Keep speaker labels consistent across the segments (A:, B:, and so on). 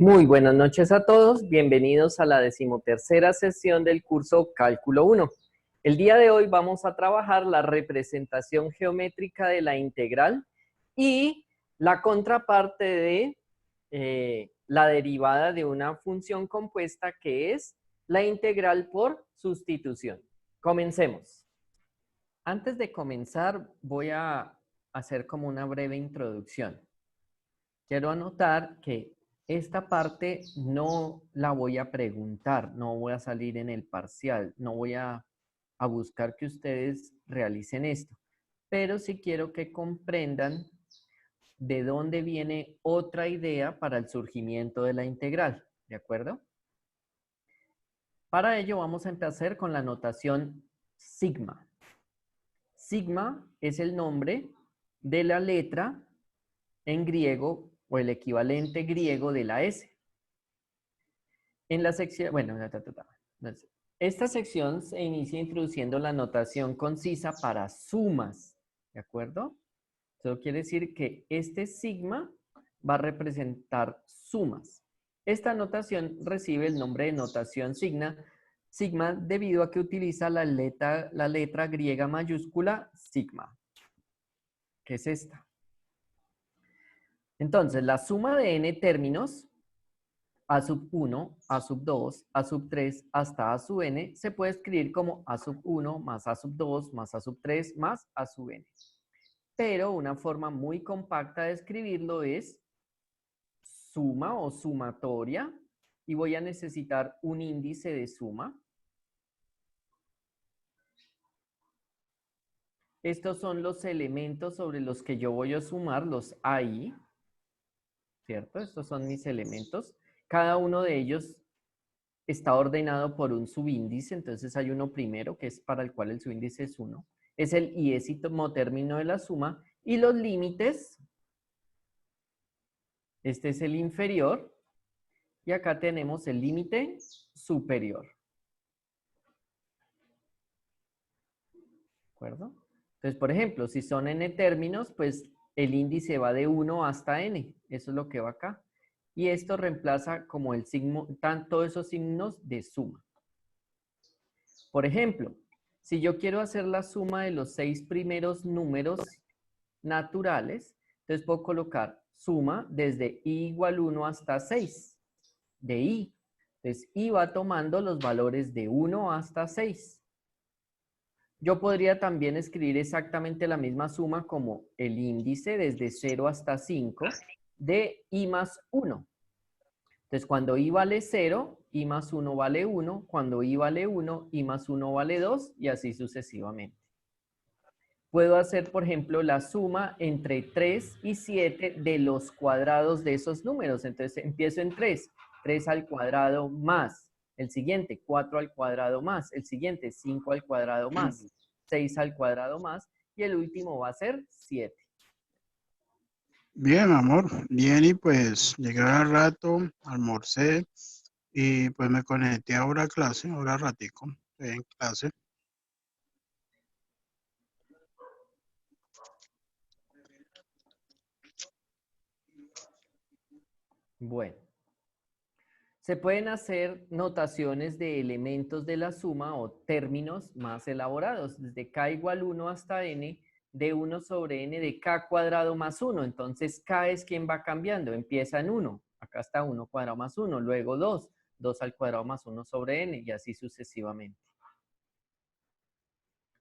A: Muy buenas noches a todos, bienvenidos a la 13ª sesión del curso Cálculo 1. El día de hoy vamos a trabajar la representación geométrica de la integral y la contraparte de la derivada de una función compuesta que es la integral por sustitución. Comencemos. Antes de comenzar voy a hacer como una breve introducción. Quiero anotar que esta parte no la voy a preguntar, no voy a salir en el parcial, no voy a buscar que ustedes realicen esto, pero sí quiero que comprendan de dónde viene otra idea para el surgimiento de la integral, ¿de acuerdo? Para ello vamos a empezar con la notación sigma. Sigma es el nombre de la letra en griego o el equivalente griego de la S. En la sección, bueno, esta sección se inicia introduciendo la notación concisa para sumas, ¿de acuerdo? Eso quiere decir que este sigma va a representar sumas. Esta notación recibe el nombre de notación sigma debido a que utiliza la letra griega mayúscula sigma, que es esta. Entonces, la suma de n términos a sub 1, a sub 2, a sub 3 hasta a sub n se puede escribir como a sub 1 más a sub 2 más a sub 3 más a sub n. Pero una forma muy compacta de escribirlo es suma o sumatoria y voy a necesitar un índice de suma. Estos son los elementos sobre los que yo voy a sumar, los AI, ¿cierto? Estos son mis elementos. Cada uno de ellos está ordenado por un subíndice, entonces hay uno primero que es para el cual el subíndice es 1. Es el iésimo término de la suma y los límites, este es el inferior y acá tenemos el límite superior. ¿De acuerdo? Entonces, por ejemplo, si son n términos, pues el índice va de 1 hasta n, eso es lo que va acá. Y esto reemplaza como el signo, todos esos signos de suma. Por ejemplo, si yo quiero hacer la suma de los 6 primeros números naturales, entonces puedo colocar suma desde i igual 1 hasta 6 de i. Entonces, i va tomando los valores de 1 hasta 6. Yo podría también escribir exactamente la misma suma como el índice desde 0 hasta 5 de i más 1. Entonces, cuando i vale 0, i más 1 vale 1. Cuando i vale 1, i más 1 vale 2 y así sucesivamente. Puedo hacer, por ejemplo, la suma entre 3 y 7 de los cuadrados de esos números. Entonces, empiezo en 3. 3 al cuadrado más. El siguiente, 4 al cuadrado más. El siguiente, 5 al cuadrado más. 6 al cuadrado más. Y el último va a ser 7.
B: Bien, amor. Bien, y pues llegué al rato, almorcé y pues me conecté ahora a clase, ahora ratico, estoy en clase.
A: Bueno. Se pueden hacer notaciones de elementos de la suma o términos más elaborados, desde k igual 1 hasta n, de 1 sobre n de k cuadrado más 1. Entonces, k es quien va cambiando, empieza en 1. Acá está 1 cuadrado más 1, luego 2, 2 al cuadrado más 1 sobre n, y así sucesivamente.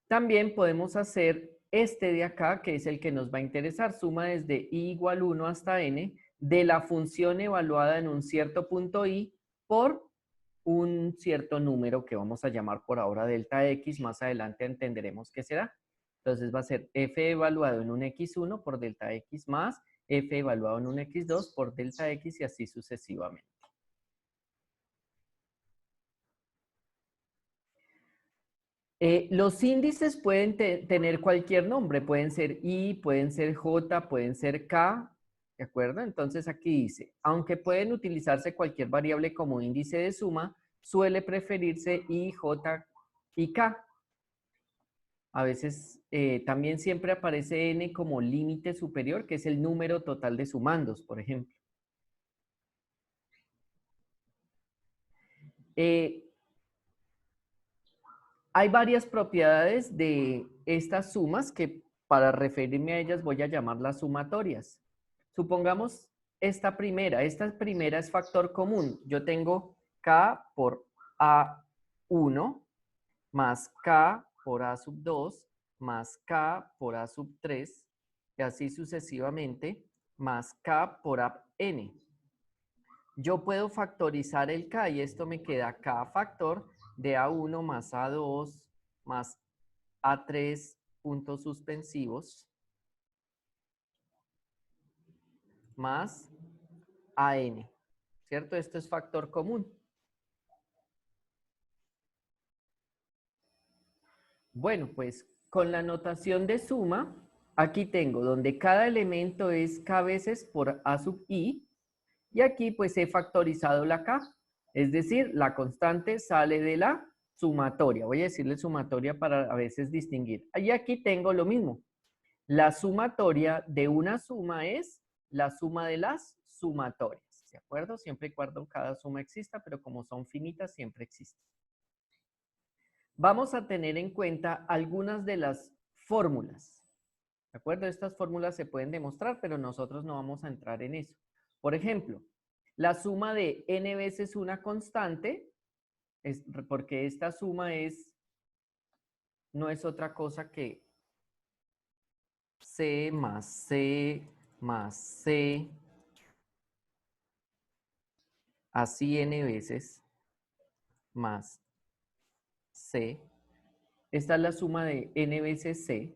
A: También podemos hacer este de acá, que es el que nos va a interesar, suma desde i igual 1 hasta n, de la función evaluada en un cierto punto i por un cierto número que vamos a llamar por ahora delta x, más adelante entenderemos qué será. Entonces va a ser f evaluado en un x1 por delta x más f evaluado en un x2 por delta x y así sucesivamente. Los índices pueden tener cualquier nombre, pueden ser i, pueden ser j, pueden ser k, ¿de acuerdo? Entonces aquí dice, aunque pueden utilizarse cualquier variable como índice de suma, suele preferirse i, j y k. A veces también siempre aparece n como límite superior, que es el número total de sumandos, por ejemplo. Hay varias propiedades de estas sumas que para referirme a ellas voy a llamarlas sumatorias. Supongamos esta primera es factor común. Yo tengo K por A1 más K por A sub 2 más K por A sub 3 y así sucesivamente más K por AN. Yo puedo factorizar el K y esto me queda K factor de A1 más A2 más A3 puntos suspensivos más AN, ¿cierto? Esto es factor común. Bueno, pues con la notación de suma, aquí tengo donde cada elemento es K veces por A sub I, y aquí pues he factorizado la K, es decir, la constante sale de la sumatoria. Voy a decirle sumatoria para a veces distinguir. Y aquí tengo lo mismo. La sumatoria de una suma es la suma de las sumatorias, ¿de acuerdo? Siempre y cuando cada suma exista, pero como son finitas, siempre existen. Vamos a tener en cuenta algunas de las fórmulas, ¿de acuerdo? Estas fórmulas se pueden demostrar, pero nosotros no vamos a entrar en eso. Por ejemplo, la suma de n veces una constante, es porque esta suma no es otra cosa que C más C más C, así n veces más C. Esta es la suma de n veces C.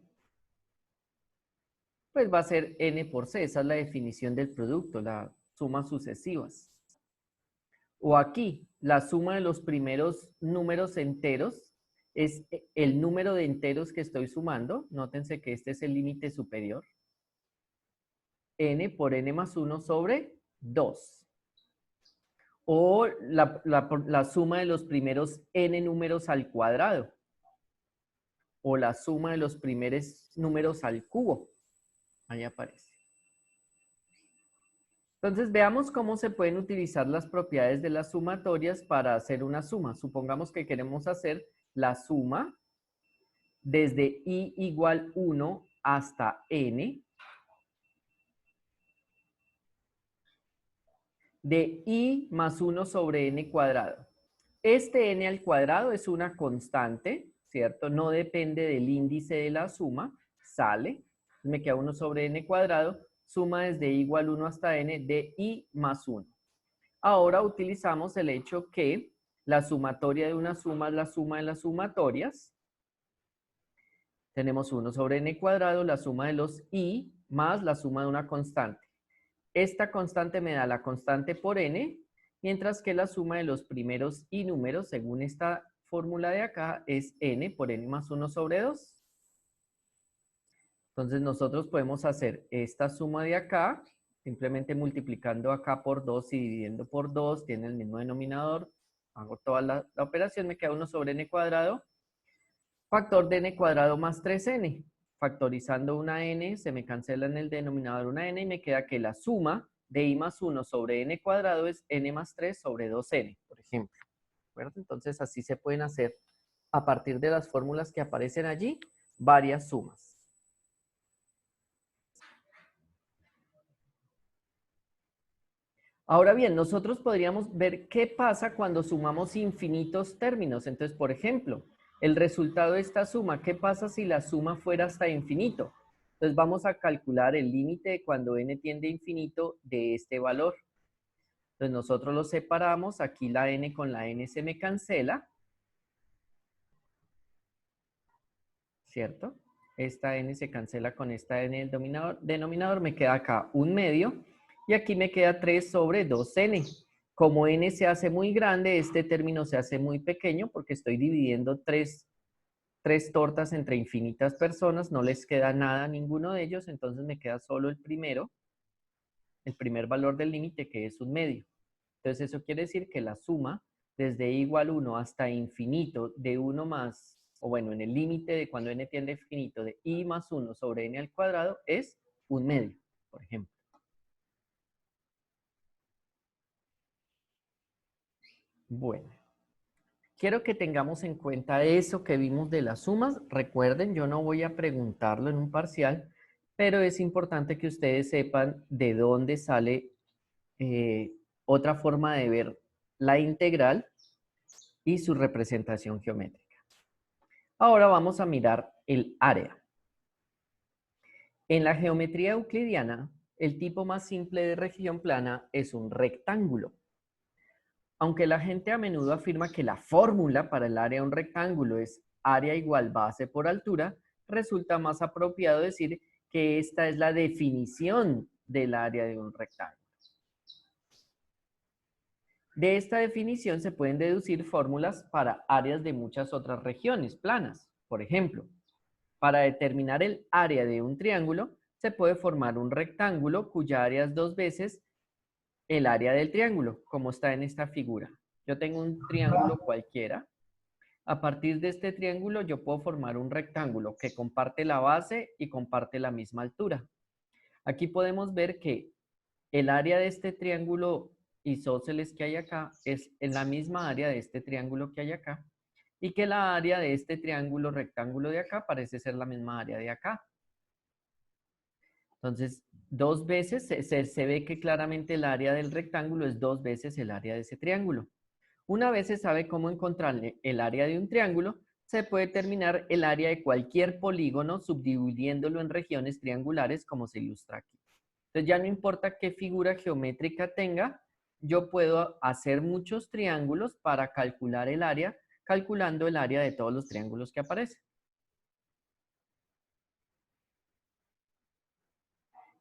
A: Pues va a ser n por C. Esa es la definición del producto, las sumas sucesivas. O aquí, la suma de los primeros números enteros es el número de enteros que estoy sumando. Nótense que este es el límite superior. N por n más 1 sobre 2. O la suma de los primeros n números al cuadrado. O la suma de los primeros números al cubo. Ahí aparece. Entonces veamos cómo se pueden utilizar las propiedades de las sumatorias para hacer una suma. Supongamos que queremos hacer la suma desde i igual 1 hasta n de i más 1 sobre n cuadrado. Este n al cuadrado es una constante, ¿cierto? No depende del índice de la suma, sale. Me queda 1 sobre n cuadrado, suma desde i igual 1 hasta n de i más 1. Ahora utilizamos el hecho que la sumatoria de una suma es la suma de las sumatorias. Tenemos 1 sobre n cuadrado, la suma de los i, más la suma de una constante. Esta constante me da la constante por n, mientras que la suma de los primeros i números, según esta fórmula de acá, es n por n más 1 sobre 2. Entonces nosotros podemos hacer esta suma de acá, simplemente multiplicando acá por 2 y dividiendo por 2, tiene el mismo denominador. Hago toda la operación, me queda 1 sobre n cuadrado, factor de n cuadrado más 3n. Factorizando una n, se me cancela en el denominador una n y me queda que la suma de i más 1 sobre n cuadrado es n más 3 sobre 2n, por ejemplo. ¿De acuerdo? Entonces así se pueden hacer, a partir de las fórmulas que aparecen allí, varias sumas. Ahora bien, nosotros podríamos ver qué pasa cuando sumamos infinitos términos. Entonces, por ejemplo, el resultado de esta suma, ¿qué pasa si la suma fuera hasta infinito? Entonces vamos a calcular el límite de cuando n tiende a infinito de este valor. Entonces nosotros lo separamos, aquí la n con la n se me cancela, ¿cierto? Esta n se cancela con esta n del denominador, me queda acá un medio. Y aquí me queda 3 sobre 2n. Como n se hace muy grande, este término se hace muy pequeño porque estoy dividiendo tres tortas entre infinitas personas. No les queda nada a ninguno de ellos, entonces me queda solo el primer valor del límite, que es un medio. Entonces eso quiere decir que la suma desde i igual 1 hasta infinito de 1 más, o bueno, en el límite de cuando n tiende a infinito de i más 1 sobre n al cuadrado es un medio, por ejemplo. Bueno, quiero que tengamos en cuenta eso que vimos de las sumas. Recuerden, yo no voy a preguntarlo en un parcial, pero es importante que ustedes sepan de dónde sale otra forma de ver la integral y su representación geométrica. Ahora vamos a mirar el área. En la geometría euclidiana, el tipo más simple de región plana es un rectángulo. Aunque la gente a menudo afirma que la fórmula para el área de un rectángulo es área igual base por altura, resulta más apropiado decir que esta es la definición del área de un rectángulo. De esta definición se pueden deducir fórmulas para áreas de muchas otras regiones planas. Por ejemplo, para determinar el área de un triángulo, se puede formar un rectángulo cuya área es 2 veces el área del triángulo, como está en esta figura. Yo tengo un triángulo cualquiera. A partir de este triángulo yo puedo formar un rectángulo que comparte la base y comparte la misma altura. Aquí podemos ver que el área de este triángulo isósceles que hay acá es en la misma área de este triángulo que hay acá y que la área de este triángulo rectángulo de acá parece ser la misma área de acá. Entonces, 2 veces se ve que claramente el área del rectángulo es 2 veces el área de ese triángulo. Una vez se sabe cómo encontrarle el área de un triángulo, se puede determinar el área de cualquier polígono subdividiéndolo en regiones triangulares como se ilustra aquí. Entonces ya no importa qué figura geométrica tenga, yo puedo hacer muchos triángulos para calcular el área, calculando el área de todos los triángulos que aparecen.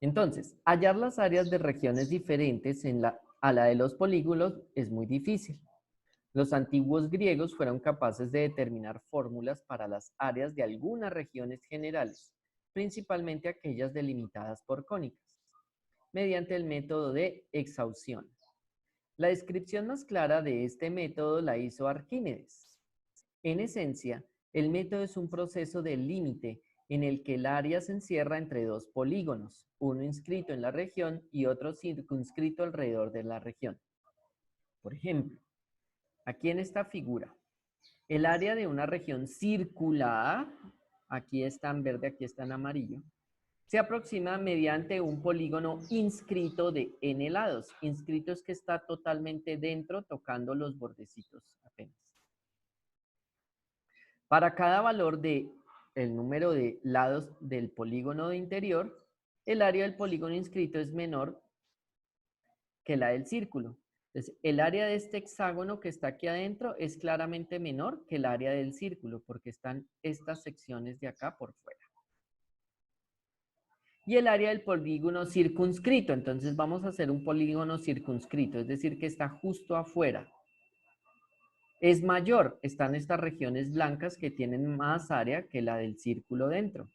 A: Entonces, hallar las áreas de regiones diferentes a la de los polígonos es muy difícil. Los antiguos griegos fueron capaces de determinar fórmulas para las áreas de algunas regiones generales, principalmente aquellas delimitadas por cónicas, mediante el método de exhaustión. La descripción más clara de este método la hizo Arquímedes. En esencia, el método es un proceso de límite en el que el área se encierra entre dos polígonos, uno inscrito en la región y otro circunscrito alrededor de la región. Por ejemplo, aquí en esta figura, el área de una región circular, aquí está en verde, aquí está en amarillo, se aproxima mediante un polígono inscrito de n lados. Inscrito es que está totalmente dentro, tocando los bordecitos apenas. Para cada valor del número de lados del polígono de interior, el área del polígono inscrito es menor que la del círculo. Entonces, el área de este hexágono que está aquí adentro es claramente menor que el área del círculo, porque están estas secciones de acá por fuera. Y el área del polígono circunscrito, entonces vamos a hacer un polígono circunscrito, es decir, que está justo afuera. Es mayor, están estas regiones blancas que tienen más área que la del círculo dentro.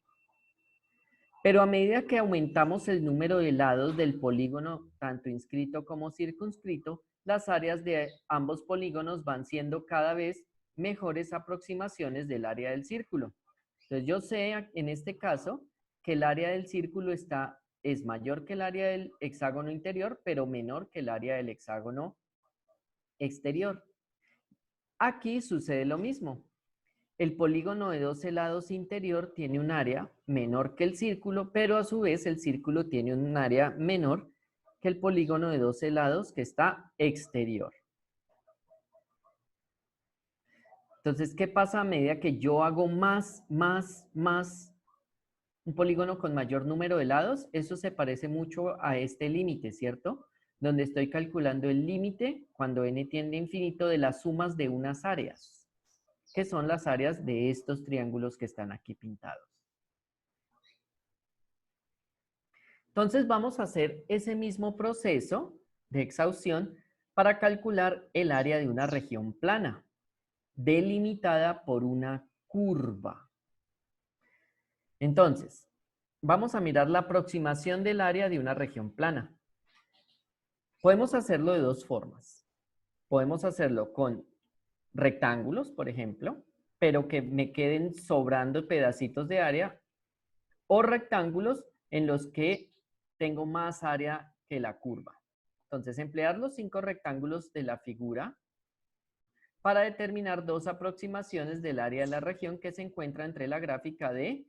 A: Pero a medida que aumentamos el número de lados del polígono, tanto inscrito como circunscrito, las áreas de ambos polígonos van siendo cada vez mejores aproximaciones del área del círculo. Entonces yo sé en este caso que el área del círculo es mayor que el área del hexágono interior, pero menor que el área del hexágono exterior. Aquí sucede lo mismo. El polígono de 12 lados interior tiene un área menor que el círculo, pero a su vez el círculo tiene un área menor que el polígono de 12 lados que está exterior. Entonces, ¿qué pasa a medida que yo hago más, un polígono con mayor número de lados? Eso se parece mucho a este límite, ¿cierto? Donde estoy calculando el límite cuando n tiende a infinito de las sumas de unas áreas, que son las áreas de estos triángulos que están aquí pintados. Entonces vamos a hacer ese mismo proceso de exhaustión para calcular el área de una región plana, delimitada por una curva. Entonces, vamos a mirar la aproximación del área de una región plana. Podemos hacerlo de dos formas. Podemos hacerlo con rectángulos, por ejemplo, pero que me queden sobrando pedacitos de área, o rectángulos en los que tengo más área que la curva. Entonces, emplear los 5 rectángulos de la figura para determinar dos aproximaciones del área de la región que se encuentra entre la gráfica de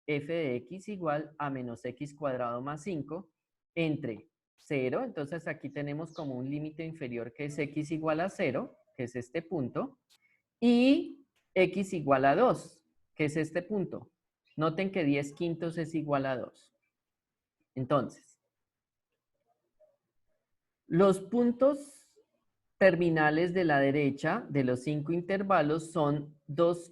A: f de x igual a menos x cuadrado más 5 entre 0, entonces aquí tenemos como un límite inferior que es x igual a 0, que es este punto, y x igual a 2, que es este punto. Noten que 10 quintos es igual a 2. Entonces, los puntos terminales de la derecha de los 5 intervalos son 2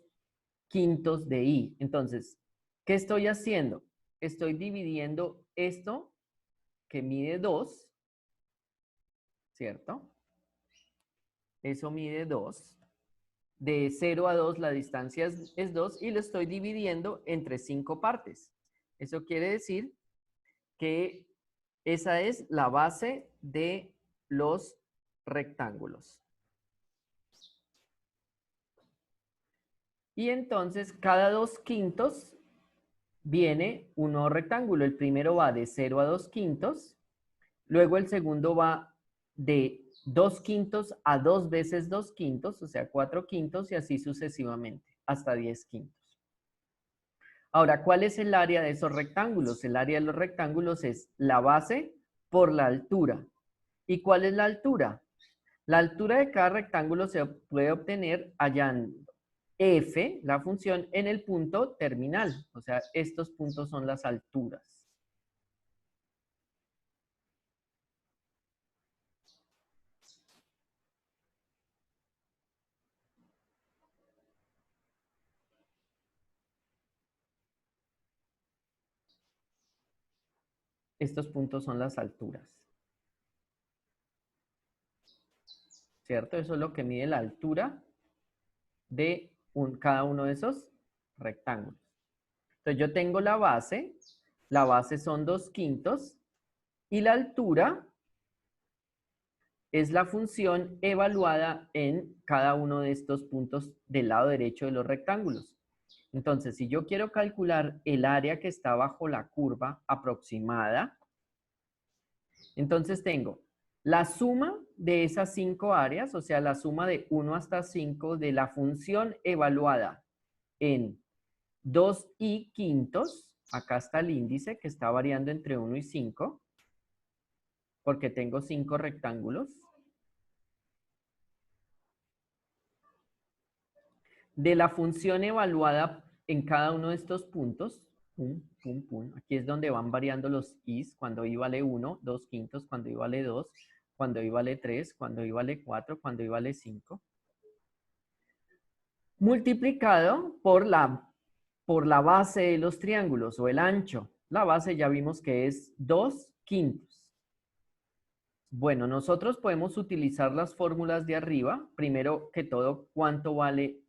A: quintos de i. Entonces, ¿qué estoy haciendo? Estoy dividiendo esto que mide 2, ¿cierto? Eso mide 2. De 0 a 2 la distancia es 2 y lo estoy dividiendo entre 5 partes. Eso quiere decir que esa es la base de los rectángulos. Y entonces cada 2 quintos viene un nuevo rectángulo. El primero va de 0 a 2 quintos. Luego el segundo va de 2 quintos a 2 veces 2 quintos, o sea, 4 quintos y así sucesivamente, hasta 10 quintos. Ahora, ¿cuál es el área de esos rectángulos? El área de los rectángulos es la base por la altura. ¿Y cuál es la altura? La altura de cada rectángulo se puede obtener hallando f, la función, en el punto terminal. O sea, estos puntos son las alturas. Estos puntos son las alturas. ¿Cierto? Eso es lo que mide la altura de cada uno de esos rectángulos. Entonces yo tengo la base son 2 quintos, y la altura es la función evaluada en cada uno de estos puntos del lado derecho de los rectángulos. Entonces, si yo quiero calcular el área que está bajo la curva aproximada, entonces tengo la suma de esas 5 áreas, o sea, la suma de 1 hasta 5 de la función evaluada en 2i quintos. Acá está el índice que está variando entre 1 y 5, porque tengo 5 rectángulos. De la función evaluada en cada uno de estos puntos, pum, pum, pum. Aquí es donde van variando los i's, cuando i vale 1, 2 quintos, cuando i vale 2, cuando i vale 3, cuando i vale 4, cuando i vale 5. Multiplicado por la base de los triángulos o el ancho. La base ya vimos que es 2 quintos. Bueno, nosotros podemos utilizar las fórmulas de arriba. Primero que todo, ¿cuánto vale?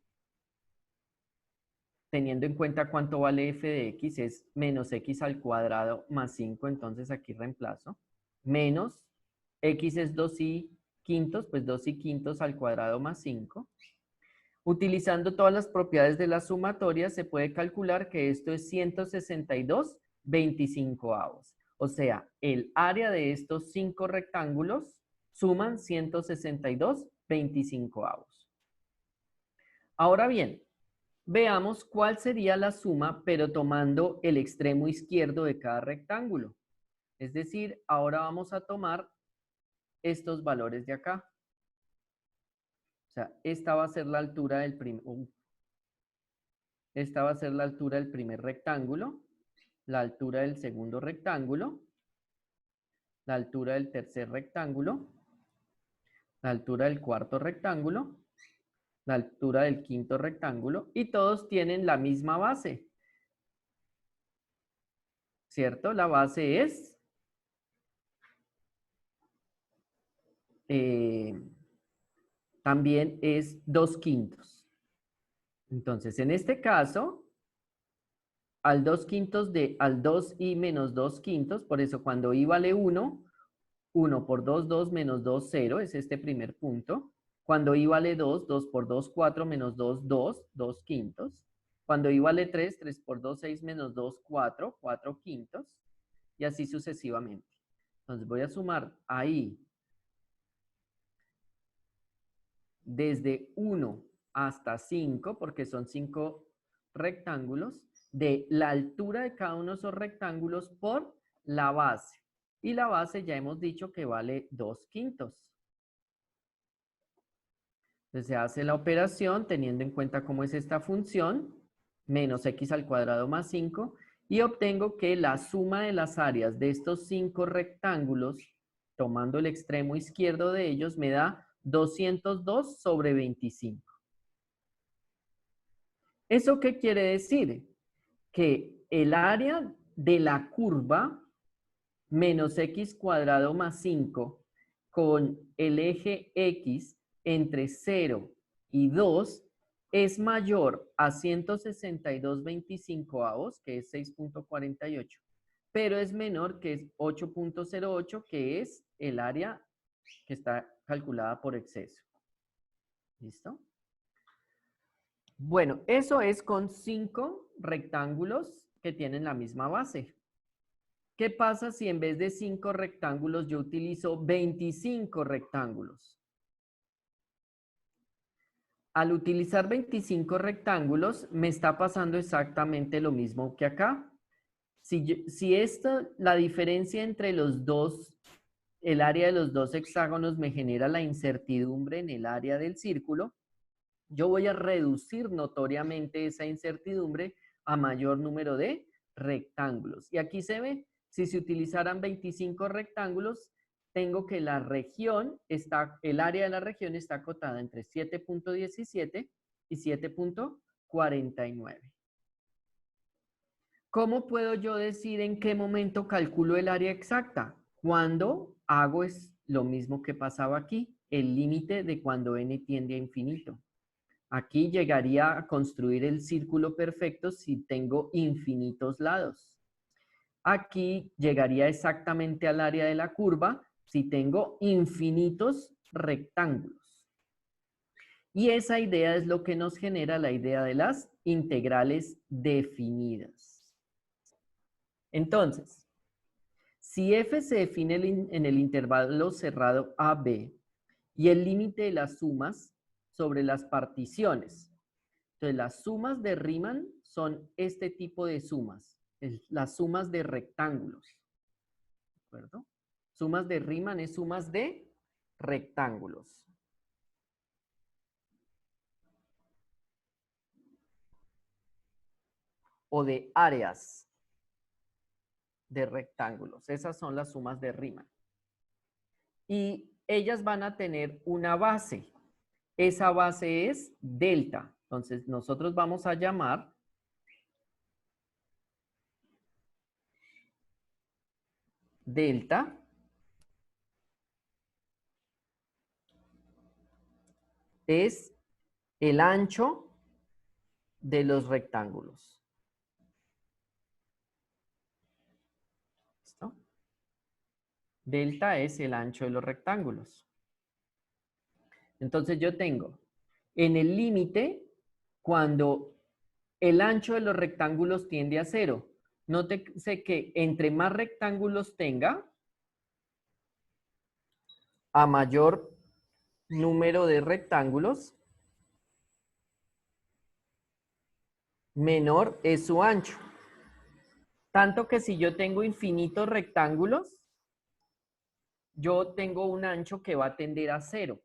A: Teniendo en cuenta cuánto vale f de x, es menos x al cuadrado más 5, entonces aquí reemplazo. Menos x es 2i quintos, pues 2i quintos al cuadrado más 5. Utilizando todas las propiedades de la sumatoria, se puede calcular que esto es 162/25. O sea, el área de estos 5 rectángulos suman 162/25. Ahora bien, veamos cuál sería la suma, pero tomando el extremo izquierdo de cada rectángulo. Es decir, ahora vamos a tomar estos valores de acá. O sea, esta va a ser la altura del esta va a ser la altura del primer rectángulo, la altura del segundo rectángulo, la altura del tercer rectángulo, la altura del cuarto rectángulo, la altura del quinto rectángulo, y todos tienen la misma base. ¿Cierto? La base es también es 2 quintos. Entonces, en este caso, al 2 i menos 2 quintos, por eso cuando i vale 1, 1 por 2, 2 menos 2, 0, es este primer punto. Cuando i vale 2, 2 por 2, 4 menos 2, 2, 2 quintos. Cuando i vale 3, 3 por 2, 6 menos 2, 4, 4 quintos. Y así sucesivamente. Entonces voy a sumar ahí desde 1 hasta 5, porque son 5 rectángulos, de la altura de cada uno de esos rectángulos por la base. Y la base ya hemos dicho que vale 2/5. Entonces se hace la operación teniendo en cuenta cómo es esta función, menos x al cuadrado más 5, y obtengo que la suma de las áreas de estos 5 rectángulos, tomando el extremo izquierdo de ellos, me da 202 sobre 25. ¿Eso qué quiere decir? Que el área de la curva menos x cuadrado más 5 con el eje x entre 0 y 2 es mayor a 162/25, que es 6.48, pero es menor que 8.08, que es el área que está calculada por exceso. ¿Listo? Bueno, eso es con 5 rectángulos que tienen la misma base. ¿Qué pasa si en vez de 5 rectángulos yo utilizo 25 rectángulos? Al utilizar 25 rectángulos, me está pasando exactamente lo mismo que acá. Si la diferencia entre los dos, el área de los dos hexágonos me genera la incertidumbre en el área del círculo, yo voy a reducir notoriamente esa incertidumbre a mayor número de rectángulos. Y aquí se ve, si se utilizaran 25 rectángulos, tengo que la región el área de la región está acotada entre 7.17 y 7.49. ¿Cómo puedo yo decir en qué momento calculo el área exacta? Cuando hago es lo mismo que pasaba aquí, el límite de cuando n tiende a infinito. Aquí llegaría a construir el círculo perfecto si tengo infinitos lados. Aquí llegaría exactamente al área de la curva si tengo infinitos rectángulos. Y esa idea es lo que nos genera la idea de las integrales definidas. Entonces, si f se define en el intervalo cerrado AB y el límite de las sumas sobre las particiones. Entonces, las sumas de Riemann son este tipo de sumas, las sumas de rectángulos. ¿De acuerdo? Sumas de Riemann es sumas de rectángulos. O de áreas de rectángulos. Esas son las sumas de Riemann. Y ellas van a tener una base. Esa base es delta. Entonces, nosotros vamos a llamar delta es el ancho de los rectángulos. ¿Listo? Delta es el ancho de los rectángulos. Entonces yo tengo en el límite cuando el ancho de los rectángulos tiende a 0. Nótese que entre más rectángulos tenga, a mayor número de rectángulos, menor es su ancho. Tanto que si yo tengo infinitos rectángulos, yo tengo un ancho que va a tender a 0.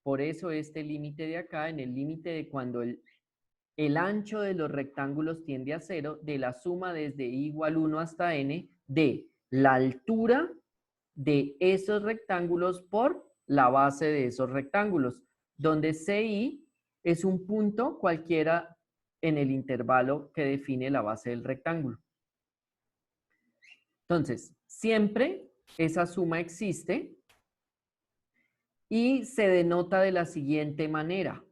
A: Por eso este límite de acá, en el límite de cuando el ancho de los rectángulos tiende a 0, de la suma desde i igual 1 hasta n, de la altura de esos rectángulos por la base de esos rectángulos, donde CI es un punto cualquiera en el intervalo que define la base del rectángulo. Entonces, siempre esa suma existe y se denota de la siguiente manera.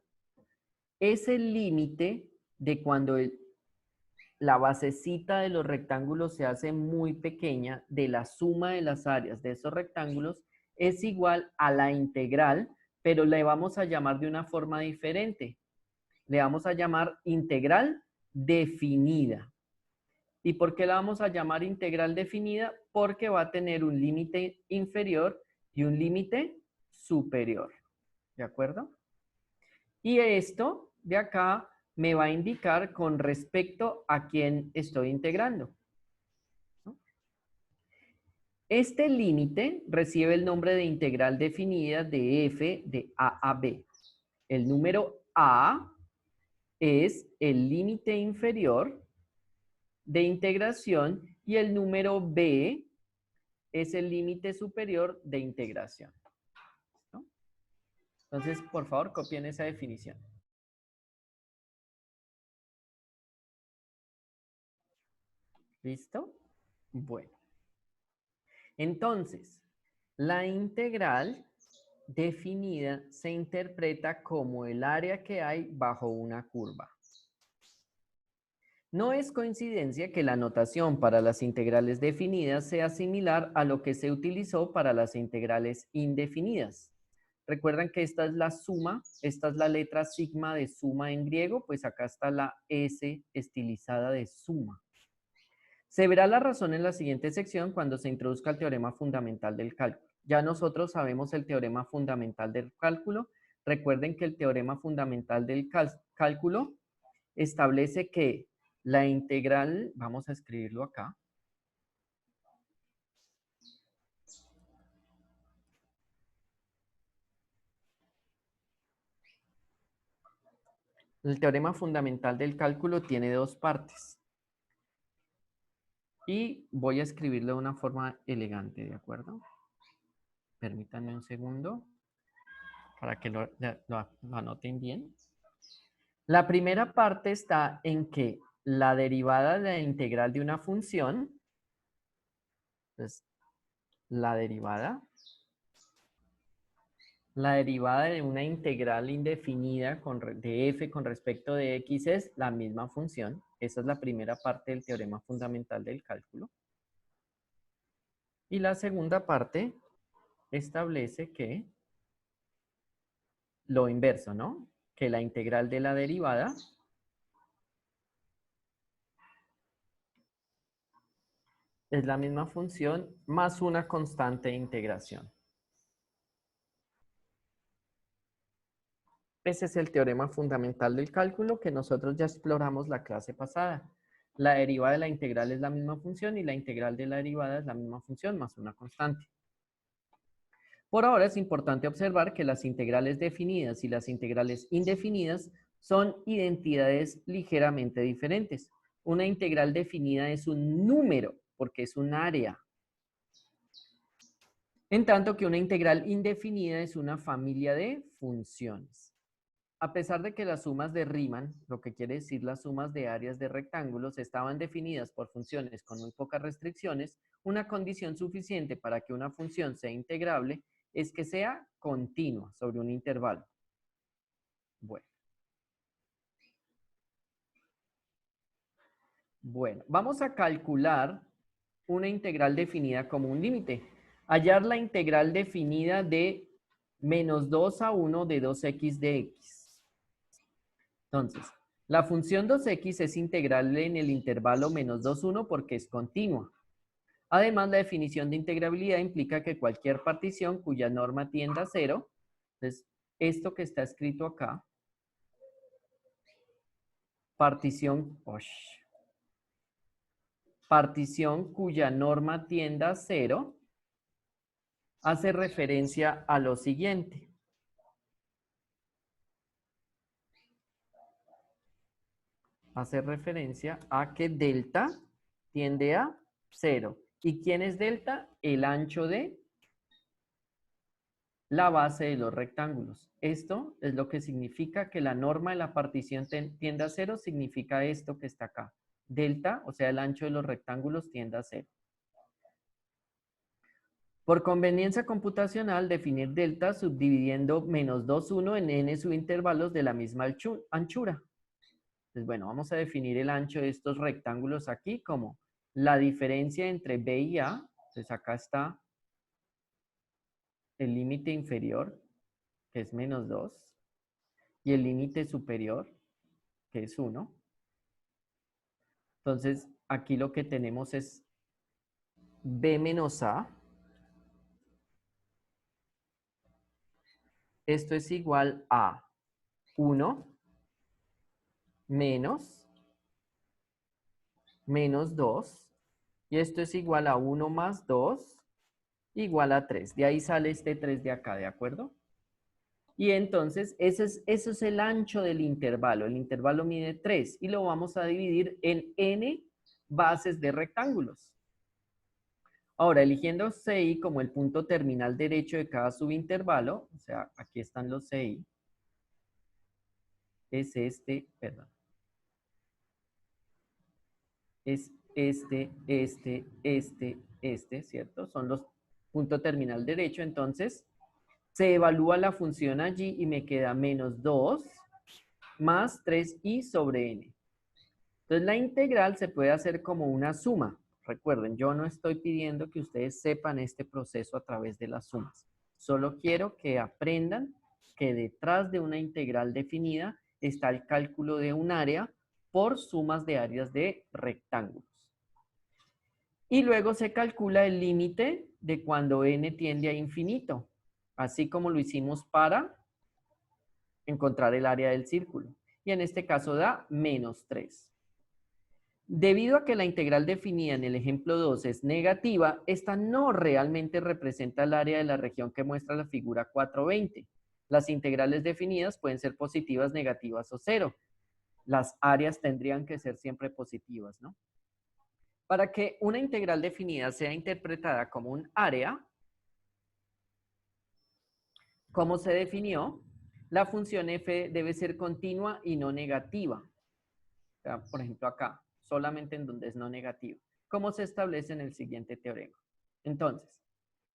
A: Es el límite de cuando la basecita de los rectángulos se hace muy pequeña, de la suma de las áreas de esos rectángulos es igual a la integral, pero le vamos a llamar de una forma diferente. Le vamos a llamar integral definida. ¿Y por qué la vamos a llamar integral definida? Porque va a tener un límite inferior y un límite superior. ¿de acuerdo? Y esto de acá me va a indicar con respecto a quién estoy integrando, ¿no? Este límite recibe el nombre de integral definida de f de a b. El número a es el límite inferior de integración y el número b es el límite superior de integración, ¿no? Entonces, por favor, copien esa definición. ¿Listo? Bueno. Entonces, la integral definida se interpreta como el área que hay bajo una curva. No es coincidencia que la notación para las integrales definidas sea similar a lo que se utilizó para las integrales indefinidas. Recuerdan que esta es la suma, esta es la letra sigma de suma en griego, pues acá está la S estilizada de suma. Se verá la razón en la siguiente sección cuando se introduzca el teorema fundamental del cálculo. Ya nosotros sabemos el teorema fundamental del cálculo. Recuerden que el teorema fundamental del cálculo establece que la integral, vamos a escribirlo acá. El teorema fundamental del cálculo tiene dos partes. Y voy a escribirlo de una forma elegante, ¿de acuerdo? Permítanme un segundo para que lo anoten bien. La primera parte está en que la derivada de la integral de una función, pues la derivada de una integral indefinida de f con respecto de x es la misma función. Esa es la primera parte del teorema fundamental del cálculo. Y la segunda parte establece que lo inverso, ¿no? Que la integral de la derivada es la misma función más una constante de integración. Ese es el teorema fundamental del cálculo que nosotros ya exploramos la clase pasada. La derivada de la integral es la misma función y la integral de la derivada es la misma función más una constante. Por ahora es importante observar que las integrales definidas y las integrales indefinidas son identidades ligeramente diferentes. Una integral definida es un número porque es un área. En tanto que una integral indefinida es una familia de funciones. A pesar de que las sumas de Riemann, lo que quiere decir las sumas de áreas de rectángulos, estaban definidas por funciones con muy pocas restricciones, una condición suficiente para que una función sea integrable es que sea continua sobre un intervalo. Bueno, vamos a calcular una integral definida como un límite. Hallar la integral definida de menos 2 a 1 de 2x de x. Entonces, la función 2x es integrable en el intervalo menos 2, 1 porque es continua. Además, la definición de integrabilidad implica que cualquier partición cuya norma tienda a 0, entonces, esto que está escrito acá, partición cuya norma tienda a 0, hace referencia a lo siguiente. Hace referencia a que delta tiende a 0. ¿Y quién es delta? El ancho de la base de los rectángulos. Esto es lo que significa que la norma de la partición tiende a 0, significa esto que está acá. Delta, o sea, el ancho de los rectángulos tiende a 0. Por conveniencia computacional, definir delta subdividiendo menos 2, 1 en n subintervalos de la misma anchura. Entonces, bueno, vamos a definir el ancho de estos rectángulos aquí como la diferencia entre B y A. Entonces, acá está el límite inferior, que es menos 2, y el límite superior, que es 1. Entonces, aquí lo que tenemos es B menos A esto es igual a 1 menos 2, y esto es igual a 1 más 2, igual a 3. De ahí sale este 3 de acá, ¿de acuerdo? Y entonces, eso es el ancho del intervalo. El intervalo mide 3 y lo vamos a dividir en n bases de rectángulos. Ahora, eligiendo CI como el punto terminal derecho de cada subintervalo, o sea, aquí están los CI, es este, perdón, es este, ¿cierto? Son los puntos terminal derecho, entonces se evalúa la función allí y me queda menos 2 más 3i sobre n. Entonces la integral se puede hacer como una suma. Recuerden, yo no estoy pidiendo que ustedes sepan este proceso a través de las sumas. Solo quiero que aprendan que detrás de una integral definida está el cálculo de un área por sumas de áreas de rectángulos. Y luego se calcula el límite de cuando n tiende a infinito, así como lo hicimos para encontrar el área del círculo. Y en este caso da menos 3. Debido a que la integral definida en el ejemplo 2 es negativa, esta no realmente representa el área de la región que muestra la figura 420. Las integrales definidas pueden ser positivas, negativas o cero. Las áreas tendrían que ser siempre positivas, ¿no? Para que una integral definida sea interpretada como un área, ¿cómo se definió? La función f debe ser continua y no negativa. O sea, por ejemplo, acá, solamente en donde es no negativa. ¿Cómo se establece en el siguiente teorema? Entonces,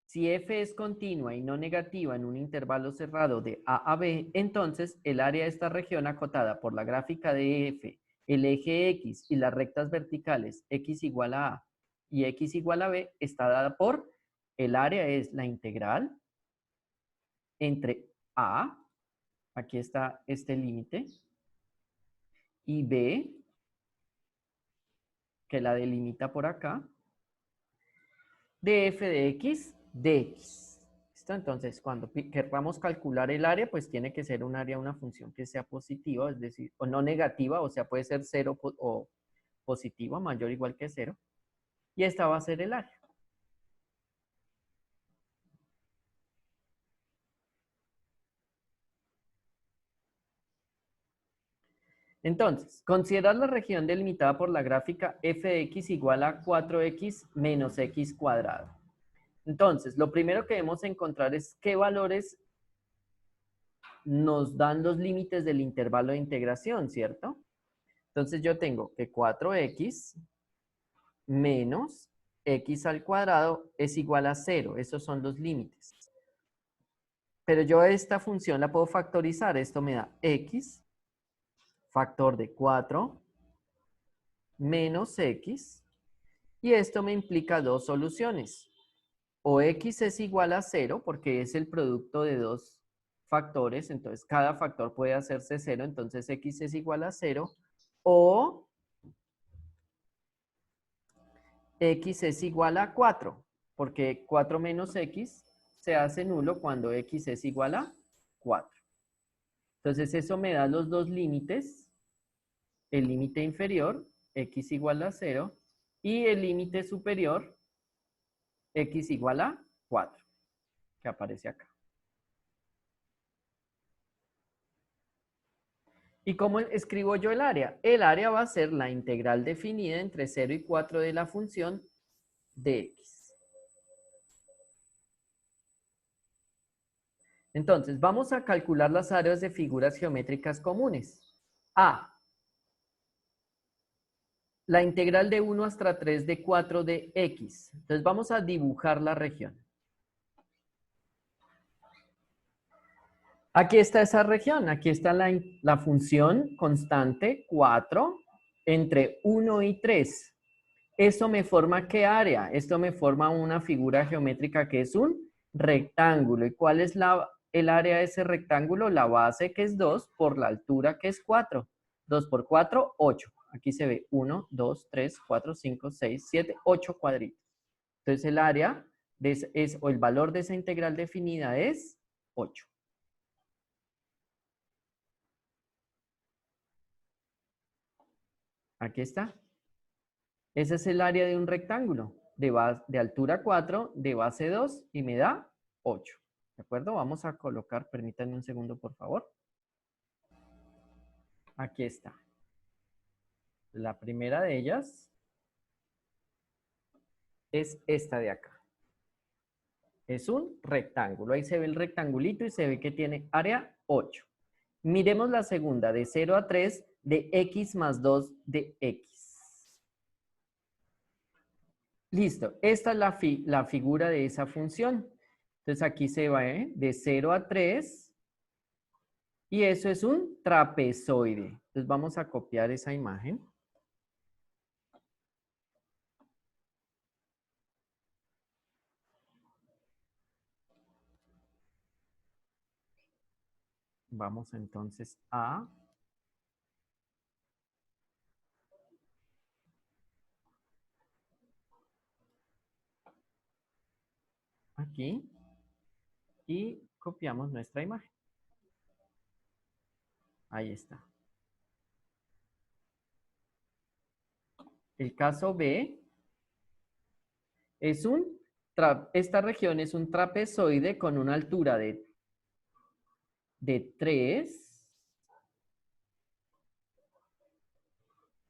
A: si f es continua y no negativa en un intervalo cerrado de a a b, entonces el área de esta región acotada por la gráfica de f, el eje x y las rectas verticales x igual a y x igual a b está dada por, el área es la integral entre a, aquí está este límite, y b, que la delimita por acá, de f de x, ¿Listo? Entonces, cuando queramos calcular el área, pues tiene que ser un área, una función que sea positiva, es decir, o no negativa, o sea, puede ser cero o positiva, mayor o igual que cero. Y esta va a ser el área. Entonces, considerar la región delimitada por la gráfica f de x igual a 4x menos x cuadrado. Entonces, lo primero que debemos encontrar es qué valores nos dan los límites del intervalo de integración, ¿cierto? Entonces yo tengo que 4x menos x al cuadrado es igual a 0. Esos son los límites. Pero yo esta función la puedo factorizar. Esto me da x, factor de 4, menos x. Y esto me implica dos soluciones. O x es igual a 0, porque es el producto de dos factores. Entonces cada factor puede hacerse 0. Entonces x es igual a 0. O x es igual a 4, porque 4 menos x se hace nulo cuando x es igual a 4. Entonces eso me da los dos límites, el límite inferior, x igual a 0, y el límite superior, x igual a 4, que aparece acá. ¿Y cómo escribo yo el área? El área va a ser la integral definida entre 0 y 4 de la función de x. Entonces, vamos a calcular las áreas de figuras geométricas comunes. A. La integral de 1 hasta 3 de 4 de x. Entonces, vamos a dibujar la región. Aquí está esa región. Aquí está la función constante 4 entre 1 y 3. ¿Esto me forma qué área? Esto me forma una figura geométrica que es un rectángulo. ¿Y cuál es el área de ese rectángulo? La base, que es 2, por la altura, que es 4. 2 por 4, 8. Aquí se ve 1, 2, 3, 4, 5, 6, 7, 8 cuadritos. Entonces el área o el valor de esa integral definida es 8. Aquí está. Ese es el área de un rectángulo de altura 4, de base 2 y me da 8. ¿De acuerdo? Vamos a colocar, permítanme un segundo, por favor. Aquí está. La primera de ellas es esta de acá. Es un rectángulo. Ahí se ve el rectangulito y se ve que tiene área 8. Miremos la segunda, de 0 a 3, de x más 2 de x. Listo. Esta es la figura de esa función. Entonces aquí se va de 0 a 3 y eso es un trapezoide. Entonces vamos a copiar esa imagen. Vamos entonces a... aquí y copiamos nuestra imagen. Ahí está. El caso B es esta región es un trapezoide con una altura de 3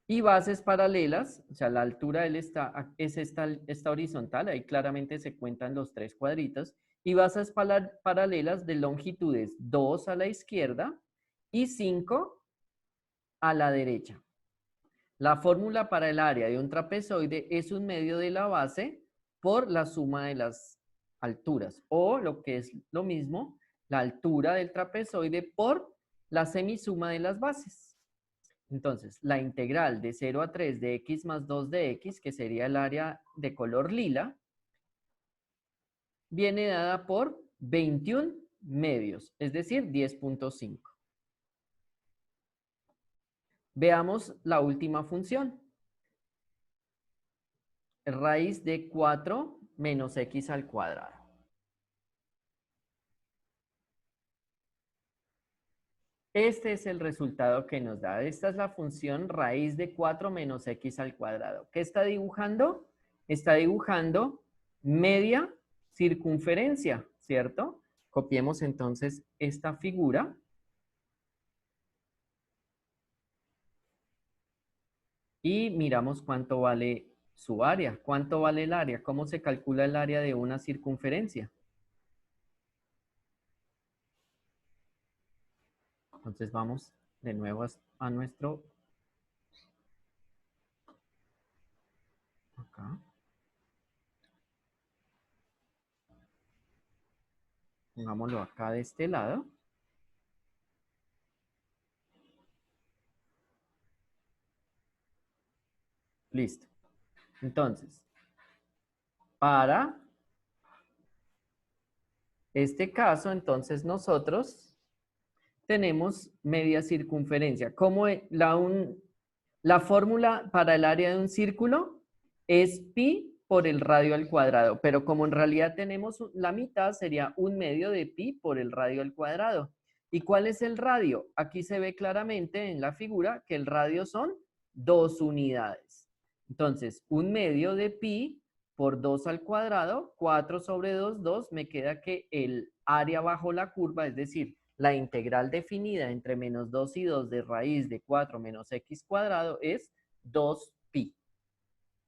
A: y bases paralelas, o sea, la altura de él es esta horizontal, ahí claramente se cuentan los 3 cuadritos, y bases paralelas de longitudes 2 a la izquierda y 5 a la derecha. La fórmula para el área de un trapezoide es un medio de la base por la suma de las alturas, o lo que es lo mismo, la altura del trapezoide por la semisuma de las bases. Entonces, la integral de 0 a 3 de x más 2 de x, que sería el área de color lila, viene dada por 21 medios, es decir, 10.5. Veamos la última función. Raíz de 4 menos x al cuadrado. Este es el resultado que nos da. Esta es la función raíz de 4 menos x al cuadrado. ¿Qué está dibujando? Está dibujando media circunferencia, ¿cierto? Copiemos entonces esta figura. Y miramos cuánto vale su área. ¿Cuánto vale el área? ¿Cómo se calcula el área de una circunferencia? Entonces vamos de nuevo a nuestro... acá. Pongámoslo acá de este lado. Listo. Entonces, para este caso, entonces nosotros tenemos media circunferencia. Como la fórmula para el área de un círculo es pi por el radio al cuadrado, pero como en realidad tenemos la mitad, sería 1/2 de pi por el radio al cuadrado. ¿Y cuál es el radio? Aquí se ve claramente en la figura que el radio son 2 unidades. Entonces, 1/2 de pi por 2 al cuadrado, 4 sobre 2, 2, me queda que el área bajo la curva, es decir, la integral definida entre menos 2 y 2 de raíz de 4 menos x cuadrado es 2pi.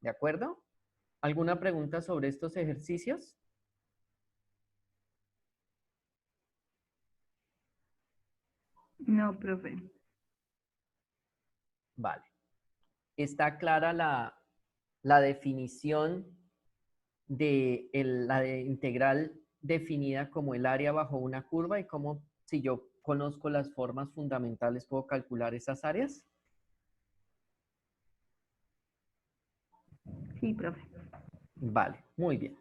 A: ¿De acuerdo? ¿Alguna pregunta sobre estos ejercicios?
C: No, profe.
A: Vale. Está clara la definición de la integral definida como el área bajo una curva y cómo, si yo conozco las formas fundamentales, puedo calcular esas áreas.
C: Sí, profe.
A: Vale, muy bien.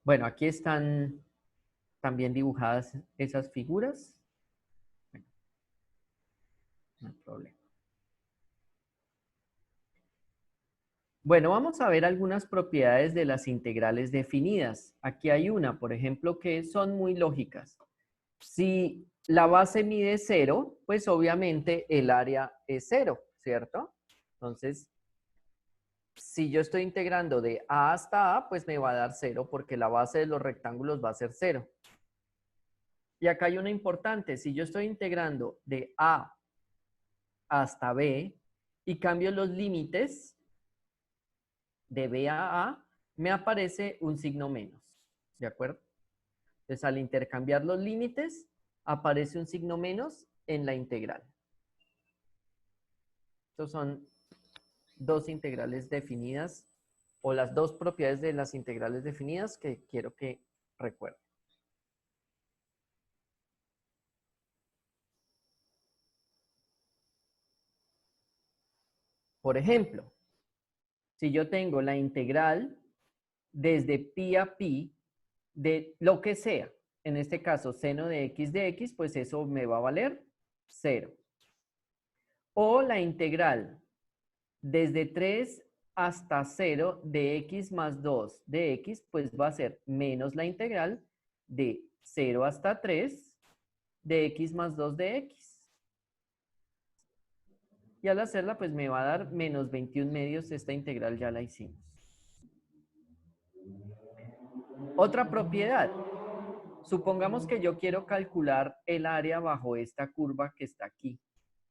A: Bueno, aquí están también dibujadas esas figuras. No hay problema. Bueno, vamos a ver algunas propiedades de las integrales definidas. Aquí hay una, por ejemplo, que son muy lógicas. Si la base mide 0, pues obviamente el área es 0, ¿cierto? Entonces, si yo estoy integrando de A hasta A, pues me va a dar 0 porque la base de los rectángulos va a ser 0. Y acá hay una importante, si yo estoy integrando de A hasta B y cambio los límites de B a A, me aparece un signo menos, ¿de acuerdo? Entonces, al intercambiar los límites, aparece un signo menos en la integral. Estos son dos integrales definidas, o las dos propiedades de las integrales definidas que quiero que recuerden. Por ejemplo, si yo tengo la integral desde pi a pi de lo que sea, en este caso seno de x, pues eso me va a valer 0. O la integral desde 3 hasta 0 de x más 2 de x, pues va a ser menos la integral de 0 hasta 3 de x más 2 de x. Y al hacerla, pues me va a dar menos 21 medios. Esta integral ya la hicimos. Otra propiedad. Supongamos que yo quiero calcular el área bajo esta curva que está aquí,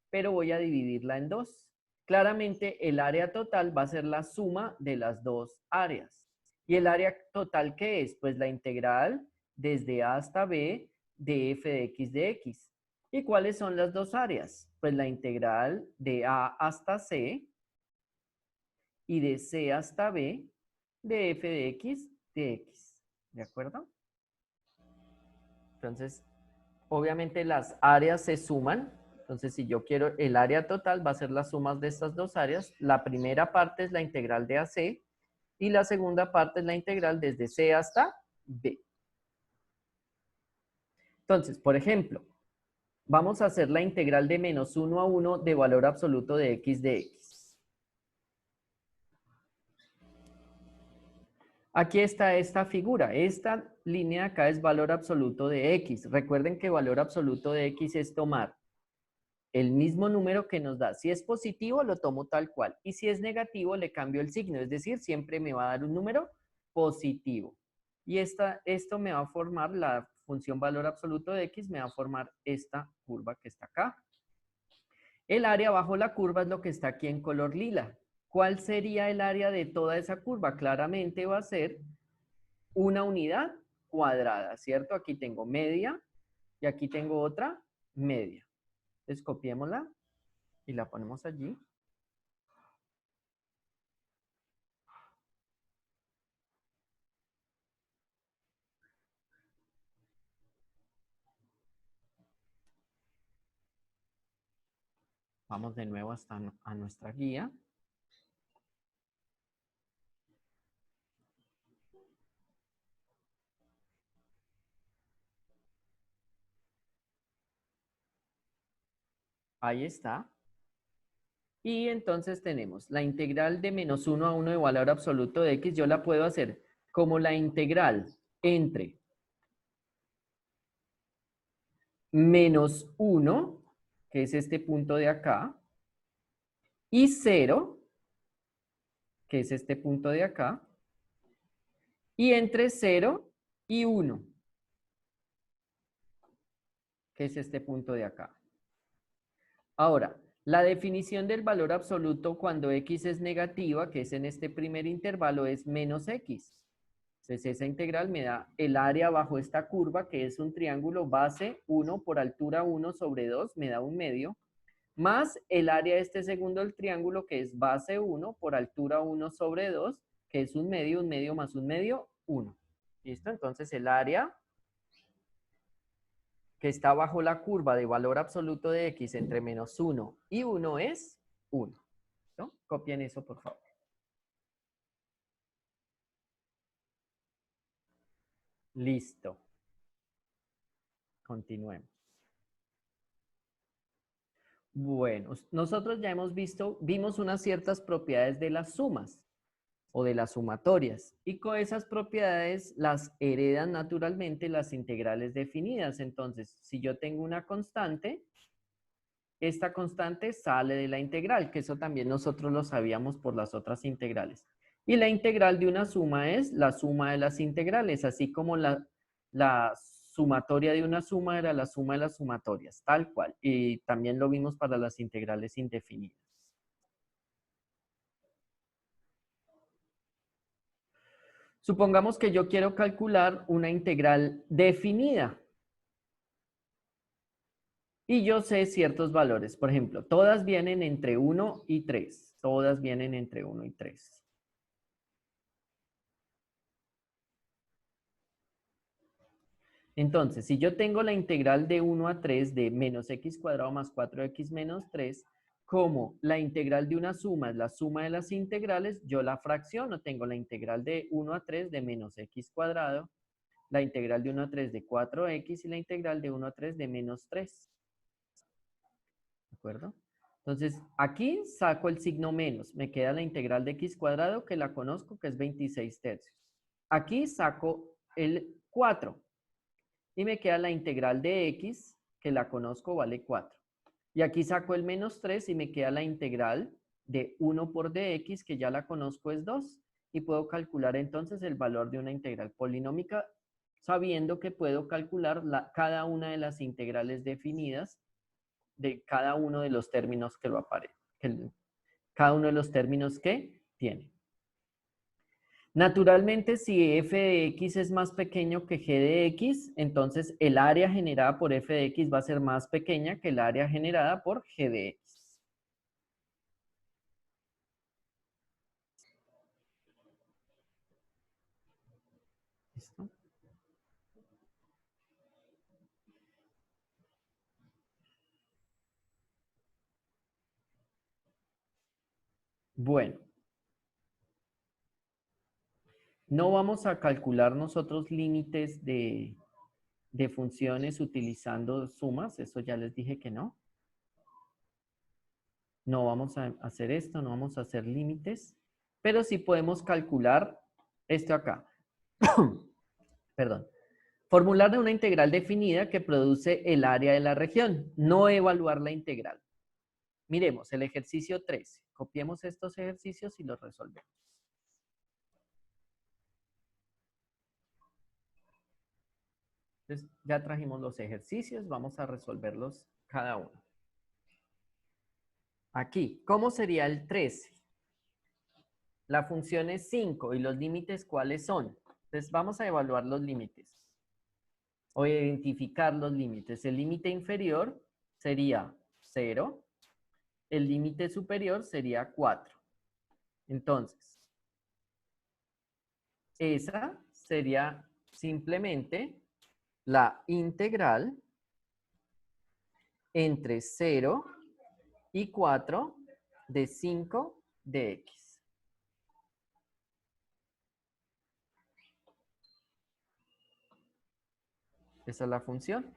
A: pero voy a dividirla en dos. Claramente el área total va a ser la suma de las dos áreas. ¿Y el área total qué es? Pues la integral desde A hasta B de f de x. ¿Y cuáles son las dos áreas? Pues la integral de A hasta C y de C hasta B de f de x de x. ¿De acuerdo? Entonces, obviamente las áreas se suman. Entonces, si yo quiero el área total, va a ser las sumas de estas dos áreas. La primera parte es la integral de AC y la segunda parte es la integral desde C hasta B. Entonces, por ejemplo, vamos a hacer la integral de menos 1 a 1 de valor absoluto de x de x. Aquí está esta figura. Esta línea acá es valor absoluto de x. Recuerden que valor absoluto de x es tomar el mismo número que nos da. Si es positivo, lo tomo tal cual. Y si es negativo, le cambio el signo. Es decir, siempre me va a dar un número positivo. Y esto me va a formar, la función valor absoluto de x, me va a formar esta curva que está acá. El área bajo la curva es lo que está aquí en color lila. ¿Cuál sería el área de toda esa curva? Claramente va a ser una unidad cuadrada, ¿cierto? Aquí tengo media y aquí tengo otra media. Entonces copiémosla y la ponemos allí. Vamos de nuevo hasta a nuestra guía. Ahí está. Y entonces tenemos la integral de menos 1 a 1 de valor absoluto de x. Yo la puedo hacer como la integral entre menos 1, que es este punto de acá, y 0, que es este punto de acá, y entre 0 y 1, que es este punto de acá. Ahora, la definición del valor absoluto cuando x es negativa, que es en este primer intervalo, es menos x. Entonces esa integral me da el área bajo esta curva, que es un triángulo base 1 por altura 1 sobre 2, me da 1/2, más el área de este segundo del triángulo, que es base 1 por altura 1 sobre 2, que es 1/2 más 1/2, 1. ¿Listo? Entonces el área que está bajo la curva de valor absoluto de x entre menos 1 y 1 es 1. ¿No? Copien eso, por favor. Listo. Continuemos. Bueno, nosotros ya vimos unas ciertas propiedades de las sumas. o de las sumatorias. Y con esas propiedades las heredan naturalmente las integrales definidas. Entonces, si yo tengo una constante, esta constante sale de la integral, que eso también nosotros lo sabíamos por las otras integrales. Y la integral de una suma es la suma de las integrales, así como la sumatoria de una suma era la suma de las sumatorias, tal cual. Y también lo vimos para las integrales indefinidas. Supongamos que yo quiero calcular una integral definida. Y yo sé ciertos valores. Por ejemplo, todas vienen entre 1 y 3. Todas vienen entre 1 y 3. Entonces, si yo tengo la integral de 1 a 3 de menos x cuadrado más 4x menos 3, como la integral de una suma es la suma de las integrales, yo la fracciono. Tengo la integral de 1 a 3 de menos x cuadrado, la integral de 1 a 3 de 4x y la integral de 1 a 3 de menos 3. ¿De acuerdo? Entonces, aquí saco el signo menos. Me queda la integral de x cuadrado, que la conozco, que es 26 tercios. Aquí saco el 4. Y me queda la integral de x, que la conozco, vale 4. Y aquí saco el menos 3 y me queda la integral de 1 por dx, que ya la conozco, es 2. Y puedo calcular entonces el valor de una integral polinómica, sabiendo que puedo calcular cada una de las integrales definidas de cada uno de los términos que lo aparecen. Cada uno de los términos que tiene. Naturalmente, si f de x es más pequeño que g de x, entonces el área generada por f de x va a ser más pequeña que el área generada por g de x. ¿Listo? Bueno. No vamos a calcular nosotros límites de funciones utilizando sumas, eso ya les dije que no. No vamos a hacer esto, no vamos a hacer límites, pero sí podemos calcular esto acá. Perdón. Formular de una integral definida que produce el área de la región, no evaluar la integral. Miremos el ejercicio 13. Copiemos estos ejercicios y los resolvemos. Entonces, ya trajimos los ejercicios, vamos a resolverlos cada uno. Aquí, ¿cómo sería el 13? La función es 5 y los límites, ¿cuáles son? Entonces, vamos a evaluar los límites o identificar los límites. El límite inferior sería 0, el límite superior sería 4. Entonces, esa sería simplemente la integral entre 0 y 4 de 5 de x. Esa es la función.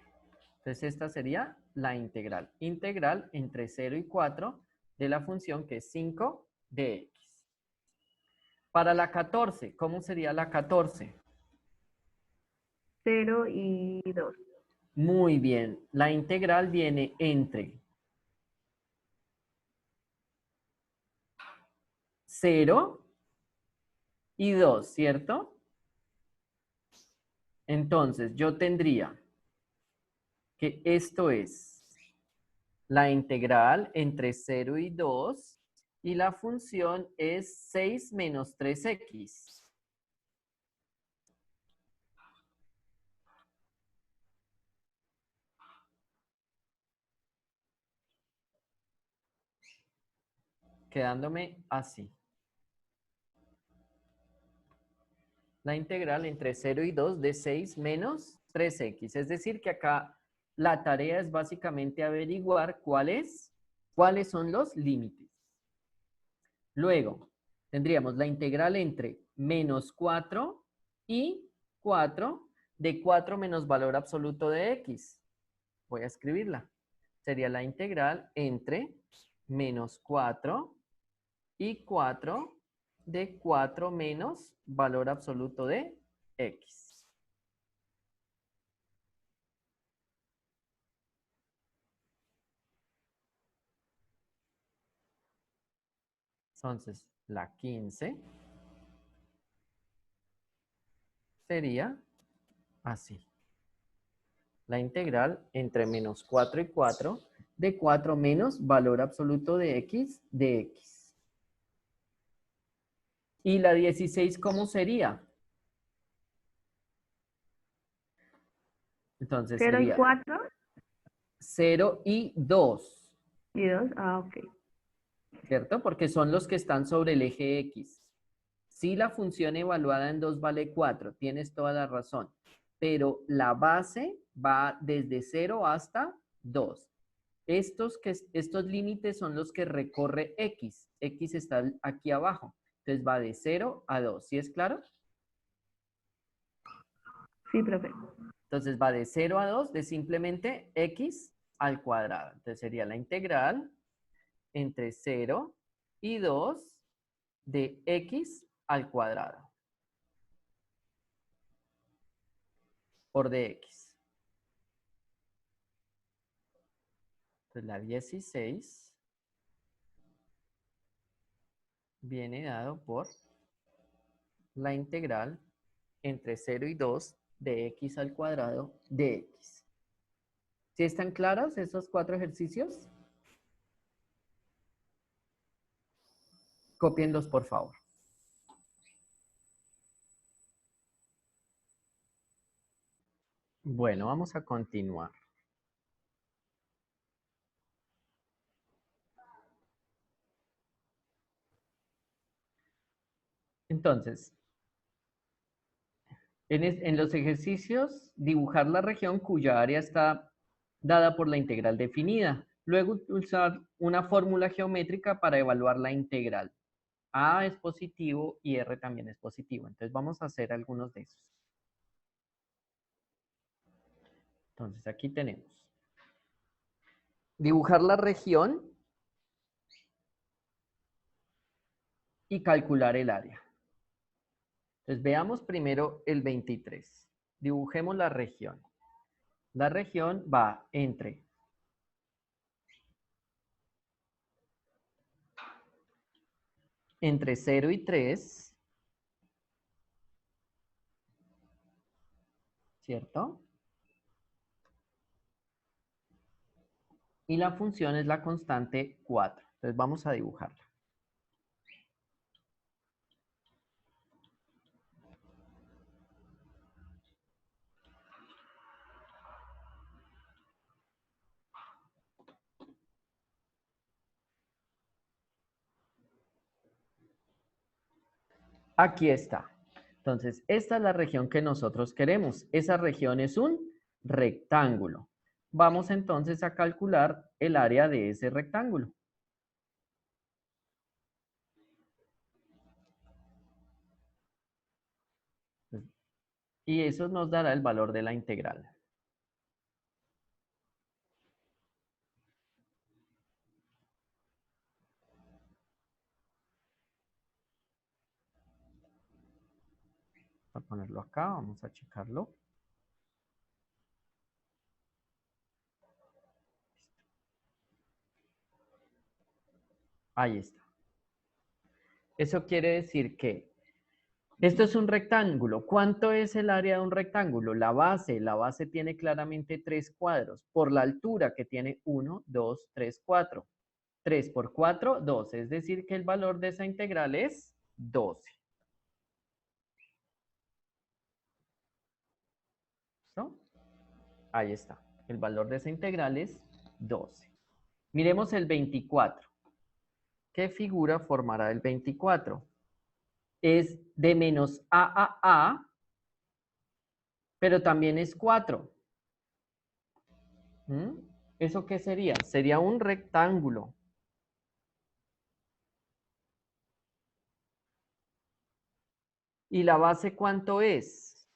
A: Entonces, esta sería la integral. Integral entre 0 y 4 de la función que es 5 de x. Para la 14, ¿cómo sería la 14?
C: 0 y 2.
A: Muy bien. La integral viene entre 0 y 2, ¿cierto? Entonces, yo tendría que esto es la integral entre 0 y 2 y la función es 6 menos 3x. Quedándome así. La integral entre 0 y 2 de 6 menos 3x. Es decir, que acá la tarea es básicamente averiguar cuáles son los límites. Luego, tendríamos la integral entre menos 4 y 4 de 4 menos valor absoluto de x. Voy a escribirla. Sería la integral entre menos 4 y 4 de 4 menos valor absoluto de X. Entonces, la 15 sería así. La integral entre menos 4 y 4 de 4 menos valor absoluto de X. ¿Y la 16 cómo sería? Entonces
C: 0 y
A: sería
C: 4
A: 0 y 2,
C: y 2. Ah, ok.
A: ¿cierto? Porque son los que están sobre el eje X. Si la función evaluada en 2 vale 4, tienes toda la razón. Pero la base va desde 0 hasta 2. Estos límites son los que recorre X. X está aquí abajo. Entonces va de 0 a 2. ¿Sí es claro?
C: Sí, profe.
A: Entonces va de 0 a 2 de simplemente X al cuadrado. Entonces sería la integral entre 0 y 2 de X al cuadrado por dx. Entonces la 16 viene dado por la integral entre 0 y 2 de X al cuadrado de X. ¿Sí están claros esos 4 ejercicios? Cópienlos, por favor. Bueno, vamos a continuar. Entonces, en los ejercicios, dibujar la región cuya área está dada por la integral definida. Luego, usar una fórmula geométrica para evaluar la integral. A es positivo y R también es positivo. Entonces, vamos a hacer algunos de esos. Entonces, aquí tenemos. Dibujar la región y calcular el área. Entonces, veamos primero el 23. Dibujemos la región. La región va entre entre 0 y 3, ¿cierto? Y la función es la constante 4. Entonces vamos a dibujarla. Aquí está. Entonces, esta es la región que nosotros queremos. Esa región es un rectángulo. Vamos entonces a calcular el área de ese rectángulo. Y eso nos dará el valor de la integral. Vamos a ponerlo acá, vamos a checarlo. Ahí está. Eso quiere decir que esto es un rectángulo. ¿Cuánto es el área de un rectángulo? La base tiene claramente 3 cuadros por la altura que tiene 1, 2, 3, 4. 3 por 4, 12. Es decir, que el valor de esa integral es 12. ¿Listo? Ahí está. El valor de esa integral es 12. Miremos el 24. ¿Qué figura formará el 24? Es de menos a a, pero también es 4. ¿Eso qué sería? Sería un rectángulo. ¿Y la base cuánto es?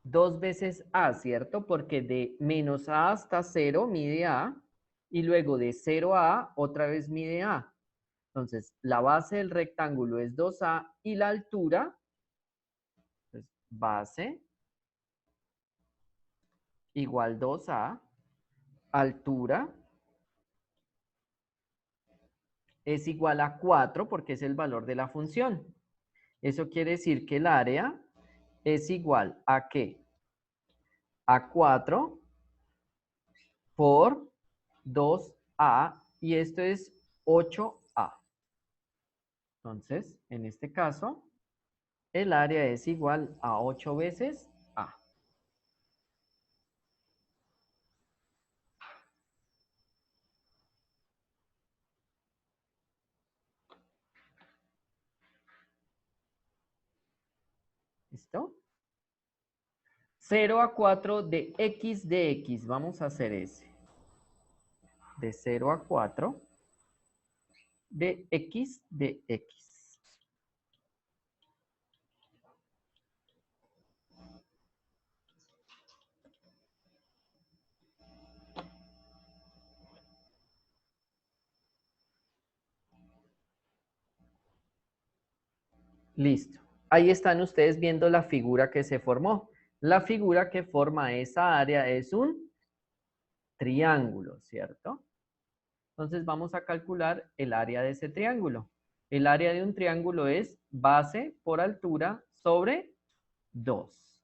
A: 2 veces a, ¿cierto? Porque de menos a hasta 0 mide a, y luego de 0 a otra vez mide a. Entonces, la base del rectángulo es 2A y la altura, pues, base igual 2A, altura es igual a 4 porque es el valor de la función. Eso quiere decir que el área es igual a ¿qué? A 4 por 2A y esto es 8A. Entonces, en este caso, el área es igual a 8 veces A. ¿Listo? 0 a 4 de x de x. Vamos a hacer ese. De 0 a 4 de x de x. Listo. Ahí están ustedes viendo la figura que se formó. La figura que forma esa área es un triángulo, ¿cierto? Entonces vamos a calcular el área de ese triángulo. El área de un triángulo es base por altura sobre 2.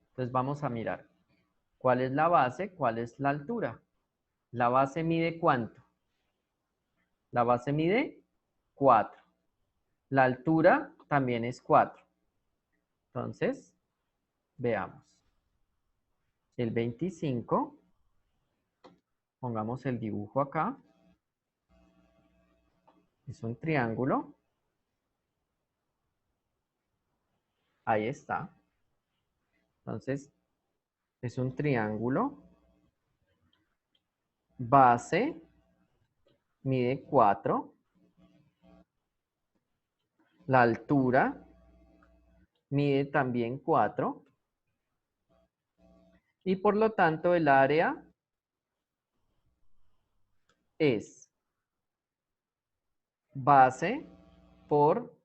A: Entonces vamos a mirar cuál es la base, cuál es la altura. La base mide ¿cuánto? La base mide 4. La altura también es 4. Entonces, veamos. El 25, pongamos el dibujo acá. Es un triángulo. Ahí está. Entonces, es un triángulo. Base mide 4. La altura mide también 4. Y por lo tanto el área es base por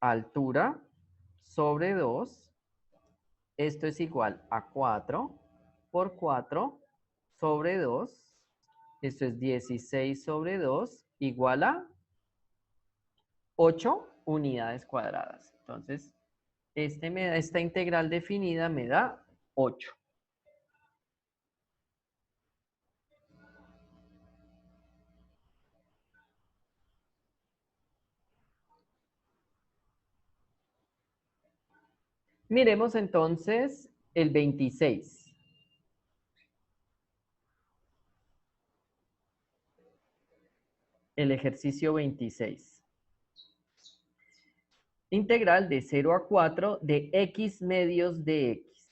A: altura sobre 2. Esto es igual a 4 por 4 sobre 2. Esto es 16 sobre 2 igual a 8 unidades cuadradas. Entonces, esta integral definida me da 8. Miremos entonces el 26. El ejercicio 26. Integral de 0 a 4 de x medios de x.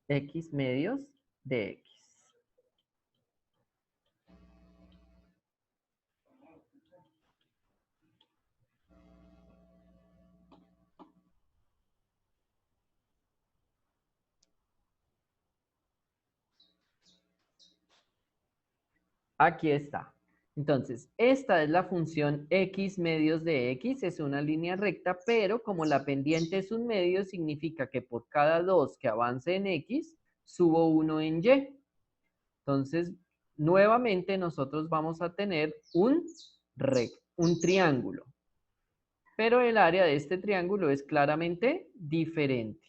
A: X medios de x. Aquí está. Entonces, esta es la función x medios de x, es una línea recta, pero como la pendiente es un medio, significa que por cada 2 que avance en x, subo 1 en y. Entonces, nuevamente nosotros vamos a tener un triángulo. Pero el área de este triángulo es claramente diferente.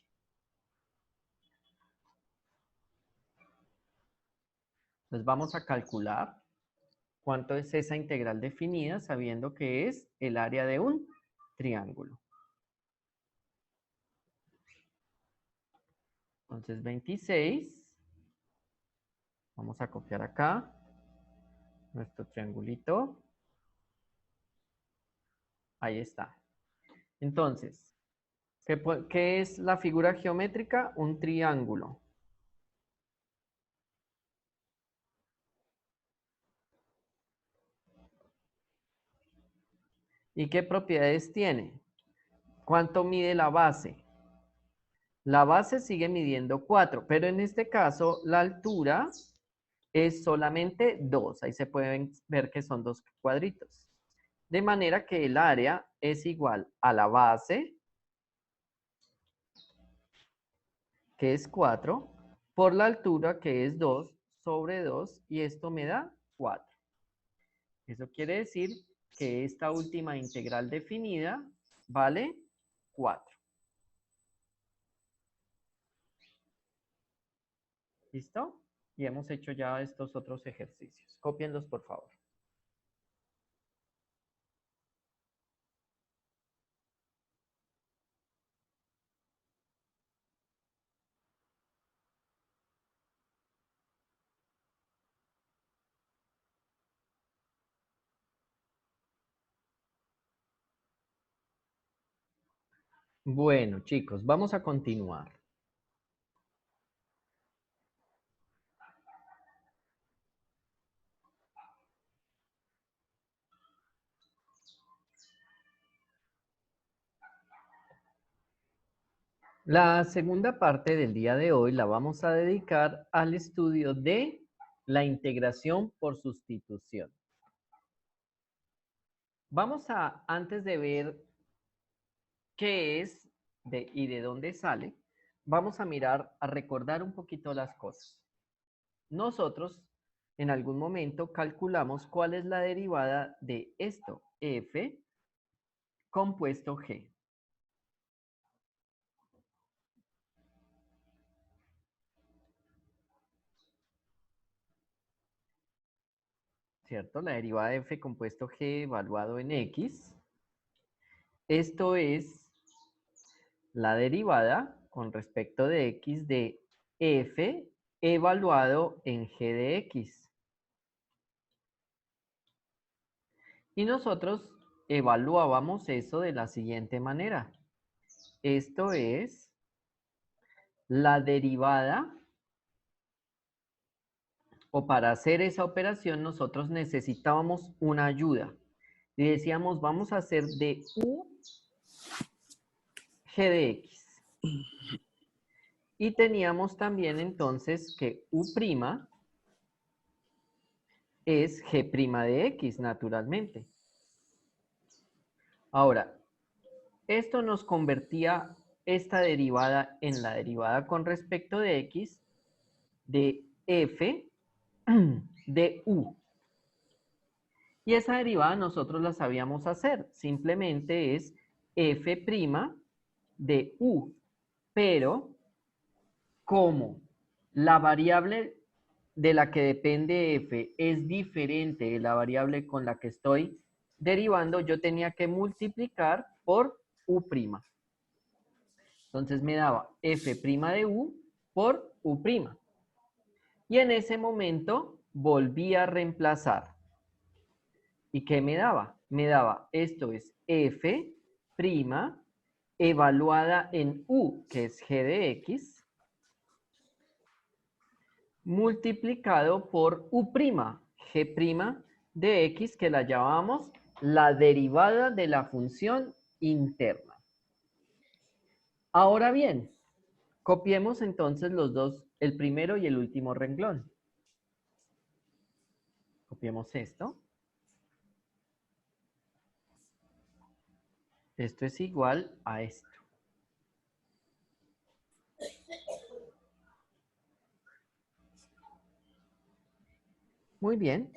A: Entonces vamos a calcular cuánto es esa integral definida sabiendo que es el área de un triángulo. Entonces 26. Vamos a copiar acá nuestro triangulito. Ahí está. Entonces, ¿qué es la figura geométrica? Un triángulo. ¿Y qué propiedades tiene? ¿Cuánto mide la base? La base sigue midiendo 4, pero en este caso la altura es solamente 2. Ahí se pueden ver que son 2 cuadritos. De manera que el área es igual a la base, que es 4, por la altura, que es 2, sobre 2, y esto me da 4. Eso quiere decir que esta última integral definida vale 4. ¿Listo? Y hemos hecho ya estos otros ejercicios. Cópienlos, por favor. Bueno, chicos, vamos a continuar. La segunda parte del día de hoy la vamos a dedicar al estudio de la integración por sustitución. Vamos a, antes de ver qué es y de dónde sale, vamos a mirar, a recordar un poquito las cosas. Nosotros en algún momento calculamos cuál es la derivada de esto, f compuesto g. ¿Cierto? La derivada de f compuesto g evaluado en x. Esto es la derivada con respecto de x de f evaluado en g de x. Y nosotros evaluábamos eso de la siguiente manera. Esto es la derivada, o para hacer esa operación nosotros necesitábamos una ayuda. Y decíamos, vamos a hacer de u g de x. Y teníamos también entonces que u' es g' de x, naturalmente. Ahora, esto nos convertía esta derivada en la derivada con respecto de x de f de u. Y esa derivada nosotros la sabíamos hacer. Simplemente es f' de u. Pero, como la variable de la que depende f es diferente de la variable con la que estoy derivando, yo tenía que multiplicar por u'. Entonces me daba f' de u por u'. Y en ese momento volví a reemplazar. ¿Y qué me daba? Me daba, esto es f' evaluada en u, que es g de x, multiplicado por u', g' de x, que la llamamos la derivada de la función interna. Ahora bien, copiemos entonces los dos, el primero y el último renglón. Copiemos esto. Esto es igual a esto. Muy bien.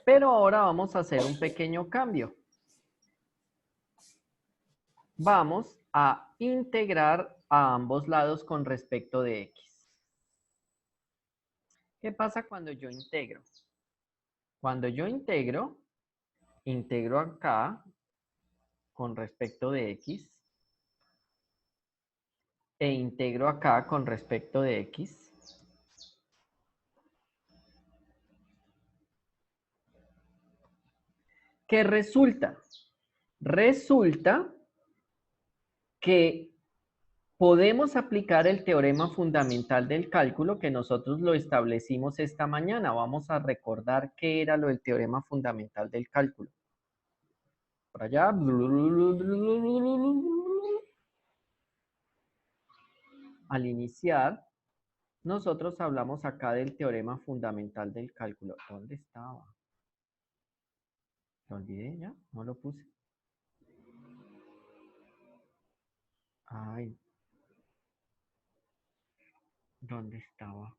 A: Pero ahora vamos a hacer un pequeño cambio. Vamos a integrar a ambos lados con respecto de x. ¿Qué pasa cuando yo integro? Cuando yo integro acá con respecto de x e integro acá con respecto de x. ¿Qué resulta? Resulta que podemos aplicar el teorema fundamental del cálculo que nosotros lo establecimos esta mañana. Vamos a recordar qué era lo del teorema fundamental del cálculo. Por allá. al iniciar, nosotros hablamos acá del teorema fundamental del cálculo. ¿Dónde estaba? ¿Lo olvidé ya? ¿No lo puse? Ay, ¿dónde estaba?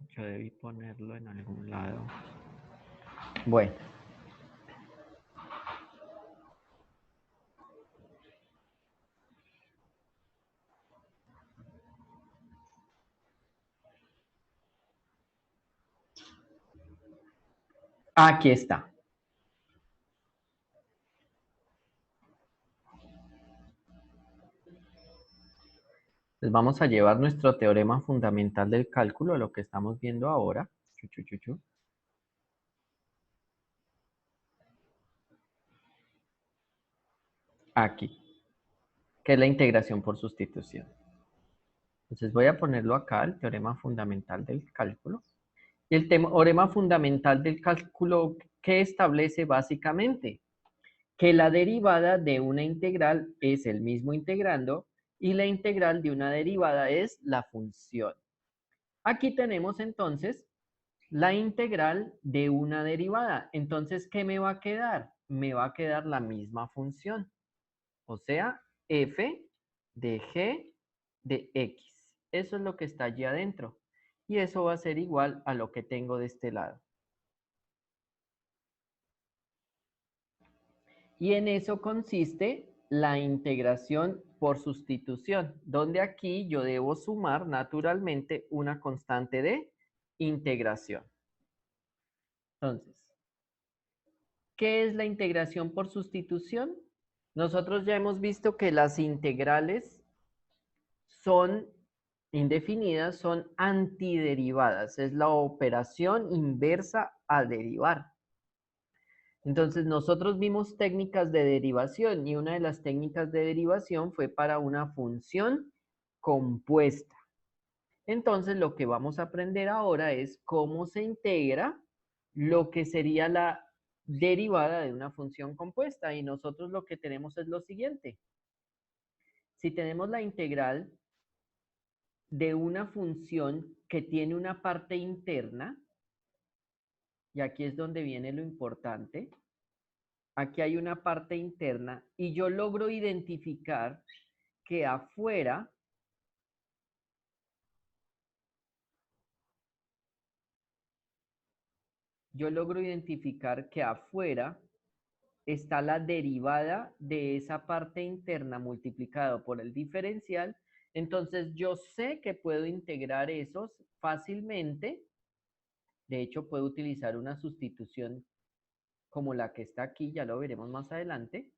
A: Yo debí ponerlo en algún lado. Bueno. Aquí está. Entonces vamos a llevar nuestro teorema fundamental del cálculo, lo que estamos viendo ahora. Aquí, que es la integración por sustitución. Entonces voy a ponerlo acá, el teorema fundamental del cálculo. Y el teorema fundamental del cálculo, ¿qué establece básicamente? Que la derivada de una integral es el mismo integrando y la integral de una derivada es la función. Aquí tenemos entonces la integral de una derivada. Entonces, ¿qué me va a quedar? Me va a quedar la misma función. O sea, f de g de x. Eso es lo que está allí adentro. Y eso va a ser igual a lo que tengo de este lado. Y en eso consiste la integración por sustitución, donde aquí yo debo sumar naturalmente una constante de integración. Entonces, ¿qué es la integración por sustitución? Nosotros ya hemos visto que las integrales son indefinidas, son antiderivadas. Es la operación inversa a derivar. Entonces, nosotros vimos técnicas de derivación y una de las técnicas de derivación fue para una función compuesta. Entonces, lo que vamos a aprender ahora es cómo se integra lo que sería la derivada de una función compuesta. Y nosotros lo que tenemos es lo siguiente. Si tenemos la integral de una función que tiene una parte interna, y aquí es donde viene lo importante, aquí hay una parte interna y yo logro identificar que afuera está la derivada de esa parte interna multiplicado por el diferencial. Entonces yo sé que puedo integrar esos fácilmente. De hecho, puedo utilizar una sustitución como la que está aquí, ya lo veremos más adelante.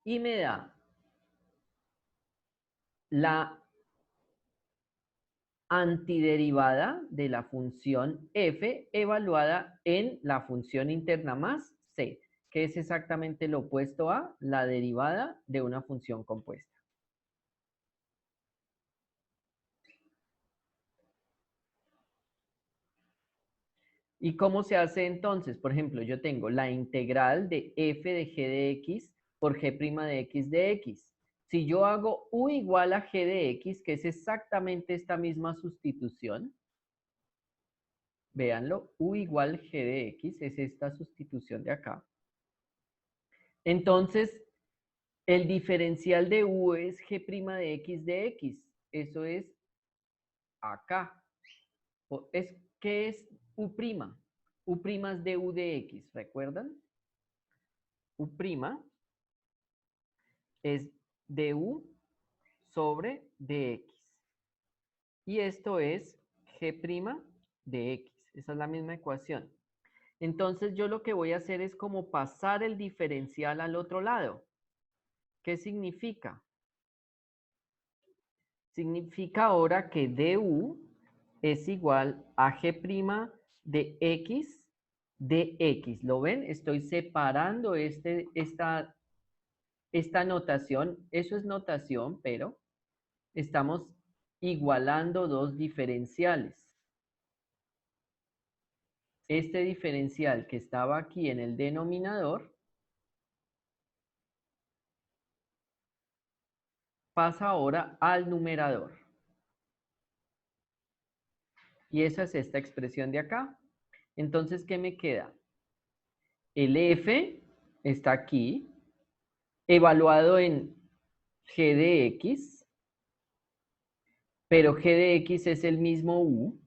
A: Y me da la antiderivada de la función f evaluada en la función interna más c, que es exactamente lo opuesto a la derivada de una función compuesta. ¿Y cómo se hace entonces? Por ejemplo, yo tengo la integral de f de g de x por g' de x de x. Si yo hago u igual a g de x, que es exactamente esta misma sustitución, véanlo, u igual g de x, es esta sustitución de acá. Entonces, el diferencial de u es g' de x de x. Eso es acá. ¿Qué es u'? U' es de u de x, ¿recuerdan? U' es du sobre dx. Y esto es g' de x. Esa es la misma ecuación. Entonces yo lo que voy a hacer es como pasar el diferencial al otro lado. ¿Qué significa? Significa ahora que du es igual a g' de x de x. ¿Lo ven? Estoy separando esta notación. Eso es notación, pero estamos igualando dos diferenciales. Este diferencial que estaba aquí en el denominador pasa ahora al numerador. Y esa es esta expresión de acá. Entonces, ¿qué me queda? El f está aquí, evaluado en g de x, pero g de x es el mismo u,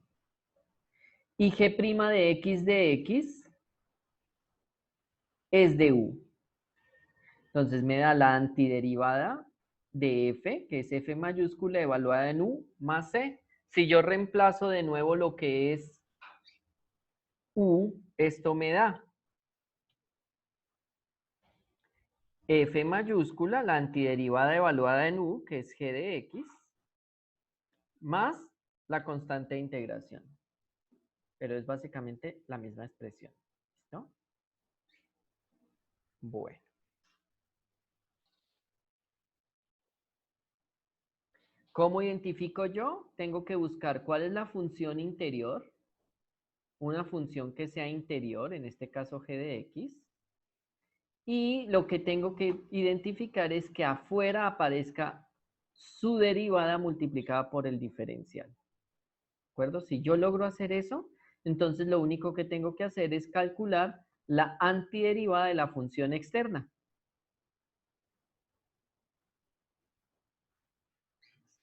A: y g' de x es de u. Entonces me da la antiderivada de f, que es f mayúscula evaluada en u, más c. Si yo reemplazo de nuevo lo que es u, esto me da f mayúscula, la antiderivada evaluada en u, que es g de x, más la constante de integración. Pero es básicamente la misma expresión. ¿Listo? Bueno. ¿Cómo identifico yo? Tengo que buscar cuál es la función interior, una función que sea interior, en este caso g de x, y lo que tengo que identificar es que afuera aparezca su derivada multiplicada por el diferencial. ¿De acuerdo? Si yo logro hacer eso, entonces lo único que tengo que hacer es calcular la antiderivada de la función externa.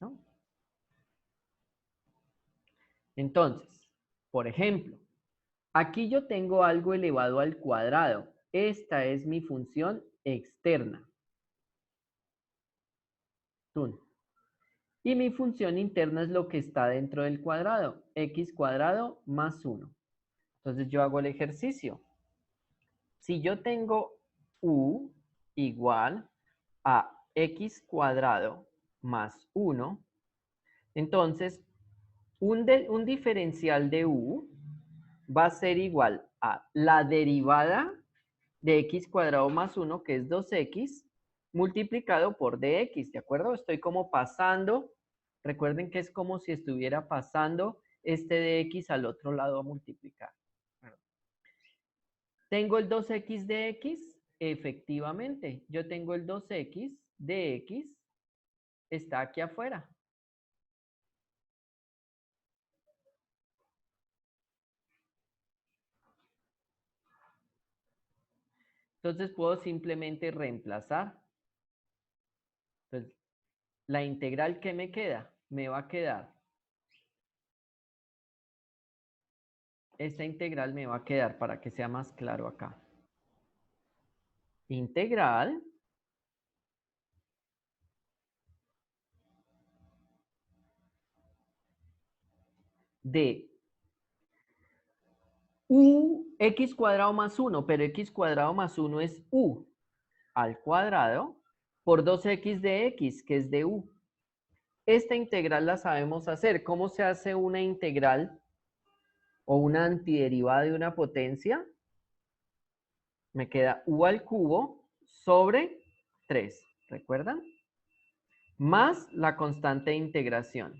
A: ¿No? Entonces, por ejemplo, aquí yo tengo algo elevado al cuadrado. Esta es mi función externa. Y mi función interna es lo que está dentro del cuadrado. X cuadrado más 1. Entonces yo hago el ejercicio. Si yo tengo u igual a x cuadrado más 1, entonces un diferencial de u va a ser igual a la derivada de x cuadrado más 1, que es 2x, multiplicado por dx, ¿de acuerdo? Estoy como pasando, recuerden que es como si estuviera pasando este dx al otro lado a multiplicar. ¿Tengo el 2x de x? Efectivamente, yo tengo el 2x de x, está aquí afuera. Entonces puedo simplemente reemplazar. Entonces, la integral que me queda, me va a quedar. Esta integral me va a quedar para que sea más claro acá. Integral de u x cuadrado más 1, pero x cuadrado más 1 es u al cuadrado por 2x de x, que es de u. Esta integral la sabemos hacer. ¿Cómo se hace una integral o una antiderivada de una potencia? Me queda u al cubo sobre 3, ¿recuerdan? Más la constante de integración.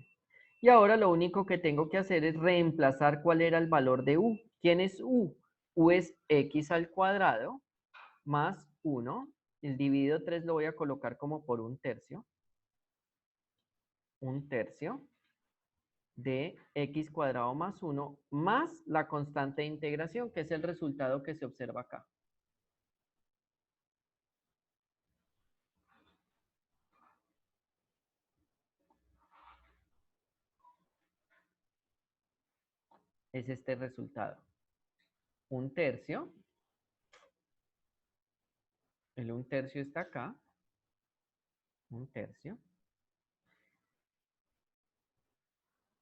A: Y ahora lo único que tengo que hacer es reemplazar cuál era el valor de u. ¿Quién es u? U es x al cuadrado más 1. El dividido 3 lo voy a colocar como por 1/3. 1/3 de x cuadrado más 1 más la constante de integración, que es el resultado que se observa acá. Es este resultado. 1/3. El 1/3 está acá. 1/3.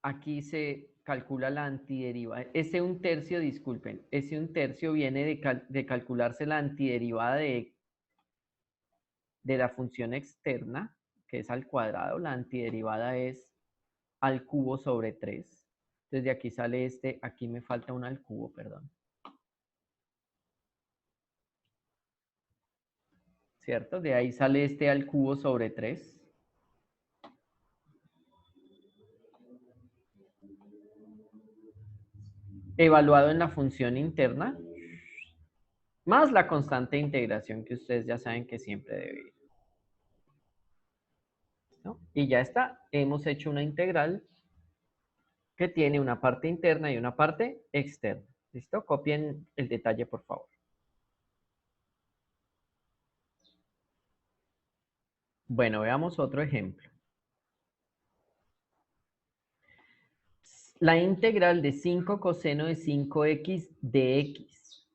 A: Aquí se calcula la antiderivada. Ese 1/3, disculpen, ese 1/3 viene de calcularse la antiderivada de la función externa, que es al cuadrado. La antiderivada es al cubo sobre 3. Entonces de aquí sale este, aquí me falta un al cubo, perdón. ¿Cierto? De ahí sale este al cubo sobre 3. Evaluado en la función interna, más la constante de integración que ustedes ya saben que siempre debe ir. ¿no? Y ya está, hemos hecho una integral que tiene una parte interna y una parte externa. ¿Listo? Copien el detalle, por favor. Bueno, veamos otro ejemplo. La integral de 5 coseno de 5x de x.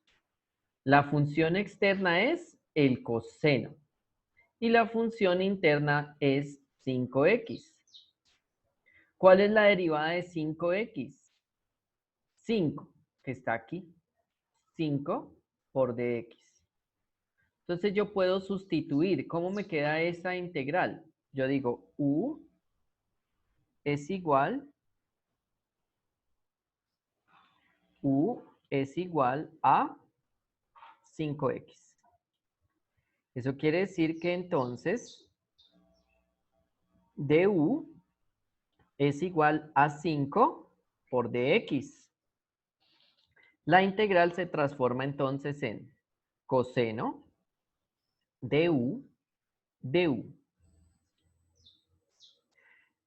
A: La función externa es el coseno y la función interna es 5x. ¿Cuál es la derivada de 5x? 5, que está aquí. 5 por dx. Entonces yo puedo sustituir. ¿Cómo me queda esta integral? Yo digo u es igual a 5x. Eso quiere decir que entonces du es igual a 5 por dx. La integral se transforma entonces en coseno de u.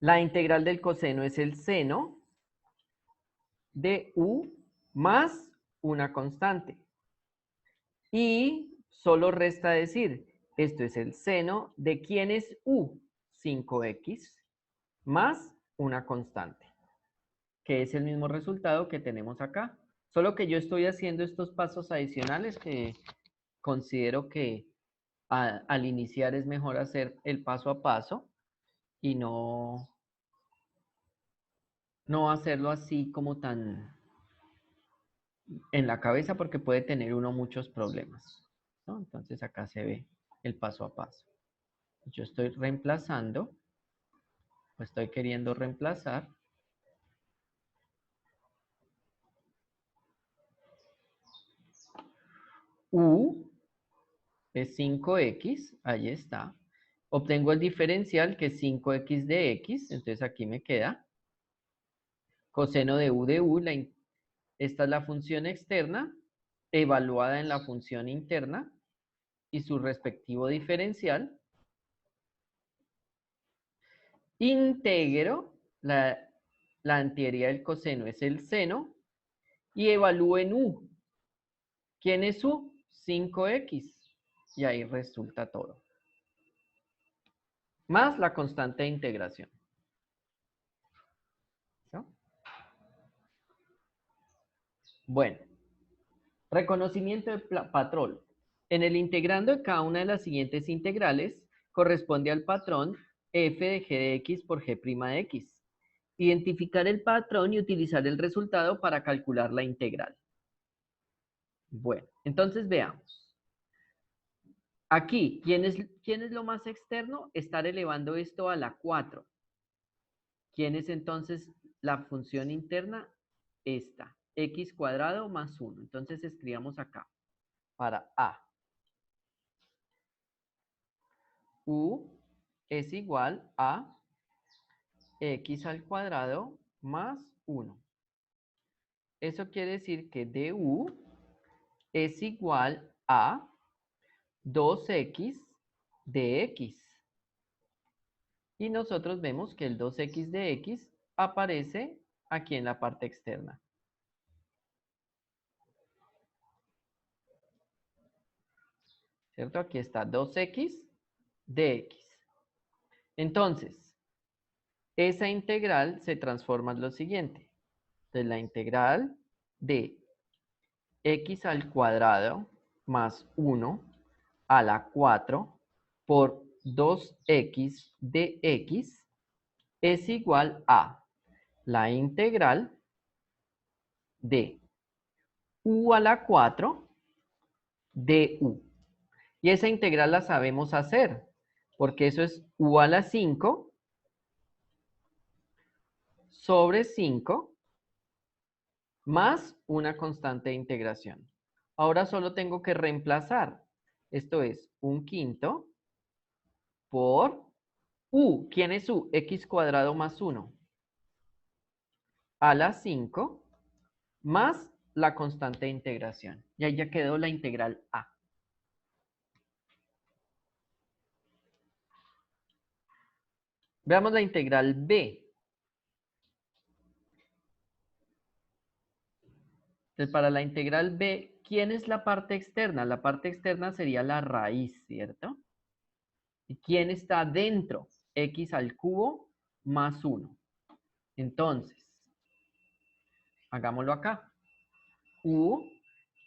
A: La integral del coseno es el seno de u más una constante. Y solo resta decir, esto es el seno de ¿quién es u? 5x más una constante, que es el mismo resultado que tenemos acá. Solo que yo estoy haciendo estos pasos adicionales que considero que al iniciar es mejor hacer el paso a paso y no hacerlo así como tan en la cabeza porque puede tener uno muchos problemas, ¿no? Entonces acá se ve el paso a paso. Yo estoy reemplazando, o estoy queriendo reemplazar u es 5x, ahí está. Obtengo el diferencial que es 5x de x, entonces aquí me queda coseno de u, esta es la función externa evaluada en la función interna y su respectivo diferencial. Integro, la antiguaría del coseno es el seno, y evalúo en u. ¿Quién es u? 5x. Y ahí resulta todo. Más la constante de integración. ¿No? Bueno, reconocimiento de patrón. En el integrando de cada una de las siguientes integrales, corresponde al patrón f de g de x por g' de x. Identificar el patrón y utilizar el resultado para calcular la integral. Bueno, entonces veamos. Aquí, ¿quién es lo más externo? Estar elevando esto a la 4. ¿Quién es entonces la función interna? Esta, x cuadrado más 1. Entonces escribamos acá, para a. U es igual a x al cuadrado más 1. Eso quiere decir que du es igual a 2x de x. Y nosotros vemos que el 2x de x aparece aquí en la parte externa. ¿Cierto? Aquí está 2x de x. Entonces, esa integral se transforma en lo siguiente. Entonces, la integral de x al cuadrado más 1 a la 4 por 2x de x es igual a la integral de u a la 4 de u. Y esa integral la sabemos hacer, porque eso es u a la 5 sobre 5 más una constante de integración. Ahora solo tengo que reemplazar. Esto es 1/5 por u. ¿Quién es u? X cuadrado más 1 a la 5 más la constante de integración. Y ahí ya quedó la integral a. Veamos la integral b. Entonces, para la integral b, ¿quién es la parte externa? La parte externa sería la raíz, ¿cierto? ¿Y quién está dentro? X al cubo más 1. Entonces, hagámoslo acá. U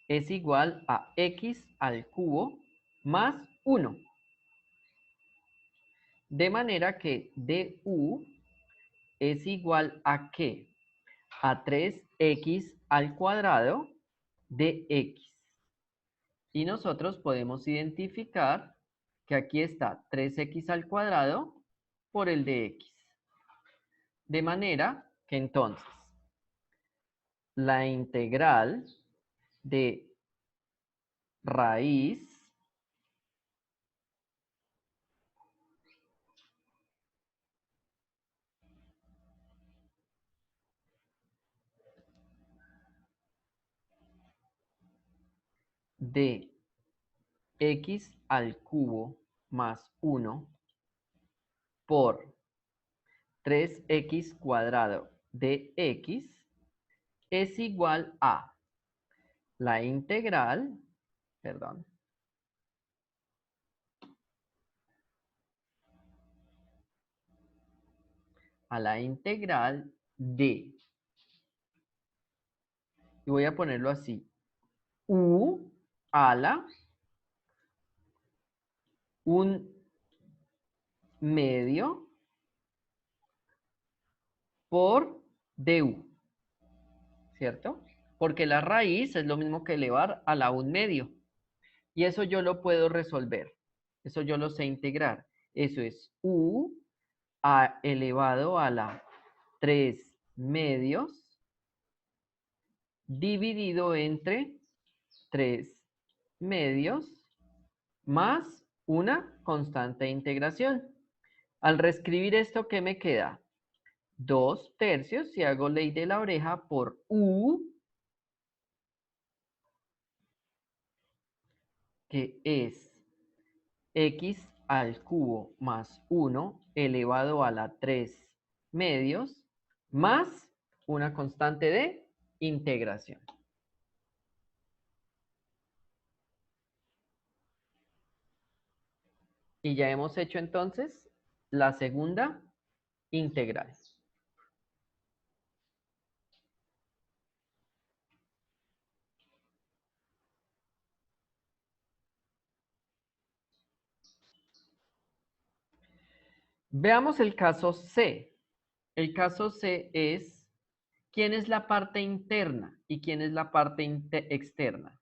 A: es igual a X al cubo más 1. De manera que du es igual a ¿qué? A 3x al cuadrado de x. Y nosotros podemos identificar que aquí está 3x al cuadrado por el de x. De manera que entonces la integral de raíz de x al cubo más 1 por 3x cuadrado de x es igual a la integral, perdón, a la integral de, y voy a ponerlo así, u a la 1/2 por du, ¿cierto? Porque la raíz es lo mismo que elevar a la 1/2. Y eso yo lo puedo resolver. Eso yo lo sé integrar. Eso es u elevado a la 3/2 dividido entre 3/2 más una constante de integración. Al reescribir esto, ¿qué me queda? 2/3, si hago ley de la oreja, por u, que es x al cubo más 1 elevado a la 3/2 más una constante de integración. Y ya hemos hecho entonces la segunda integral. Veamos el caso C. El caso C es ¿quién es la parte interna y quién es la parte externa?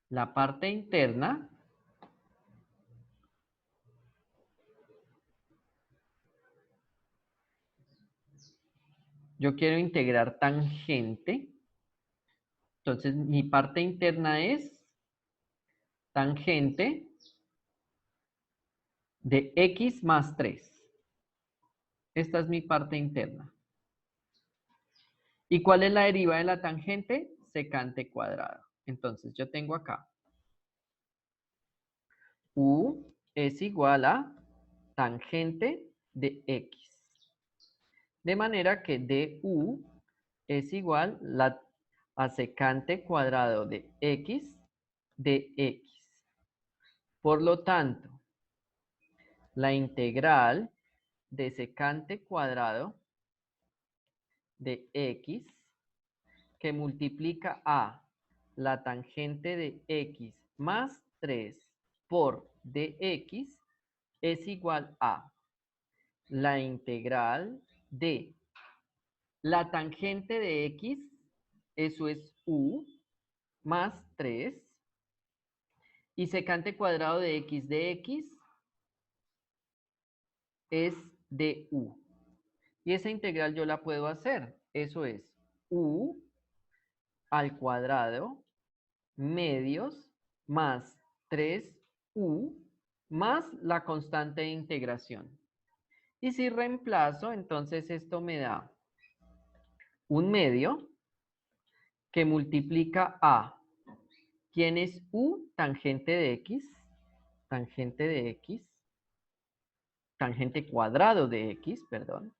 A: La parte interna yo quiero integrar tangente. Entonces, mi parte interna es tangente de x más 3. Esta es mi parte interna. ¿Y cuál es la deriva de la tangente? Secante cuadrado. Entonces, yo tengo acá u es igual a tangente de x. De manera que du es igual a secante cuadrado de x de x. Por lo tanto, la integral de secante cuadrado de x que multiplica a la tangente de x más 3 por dx es igual a la integral de la tangente de x, eso es u, más 3, y secante cuadrado de x es du. Y esa integral yo la puedo hacer. Eso es u al cuadrado medios más 3u más la constante de integración. Y si reemplazo, entonces esto me da 1/2 que multiplica a ¿Quién es U? Tangente de X. Tangente de X. Tangente cuadrado de X, perdón.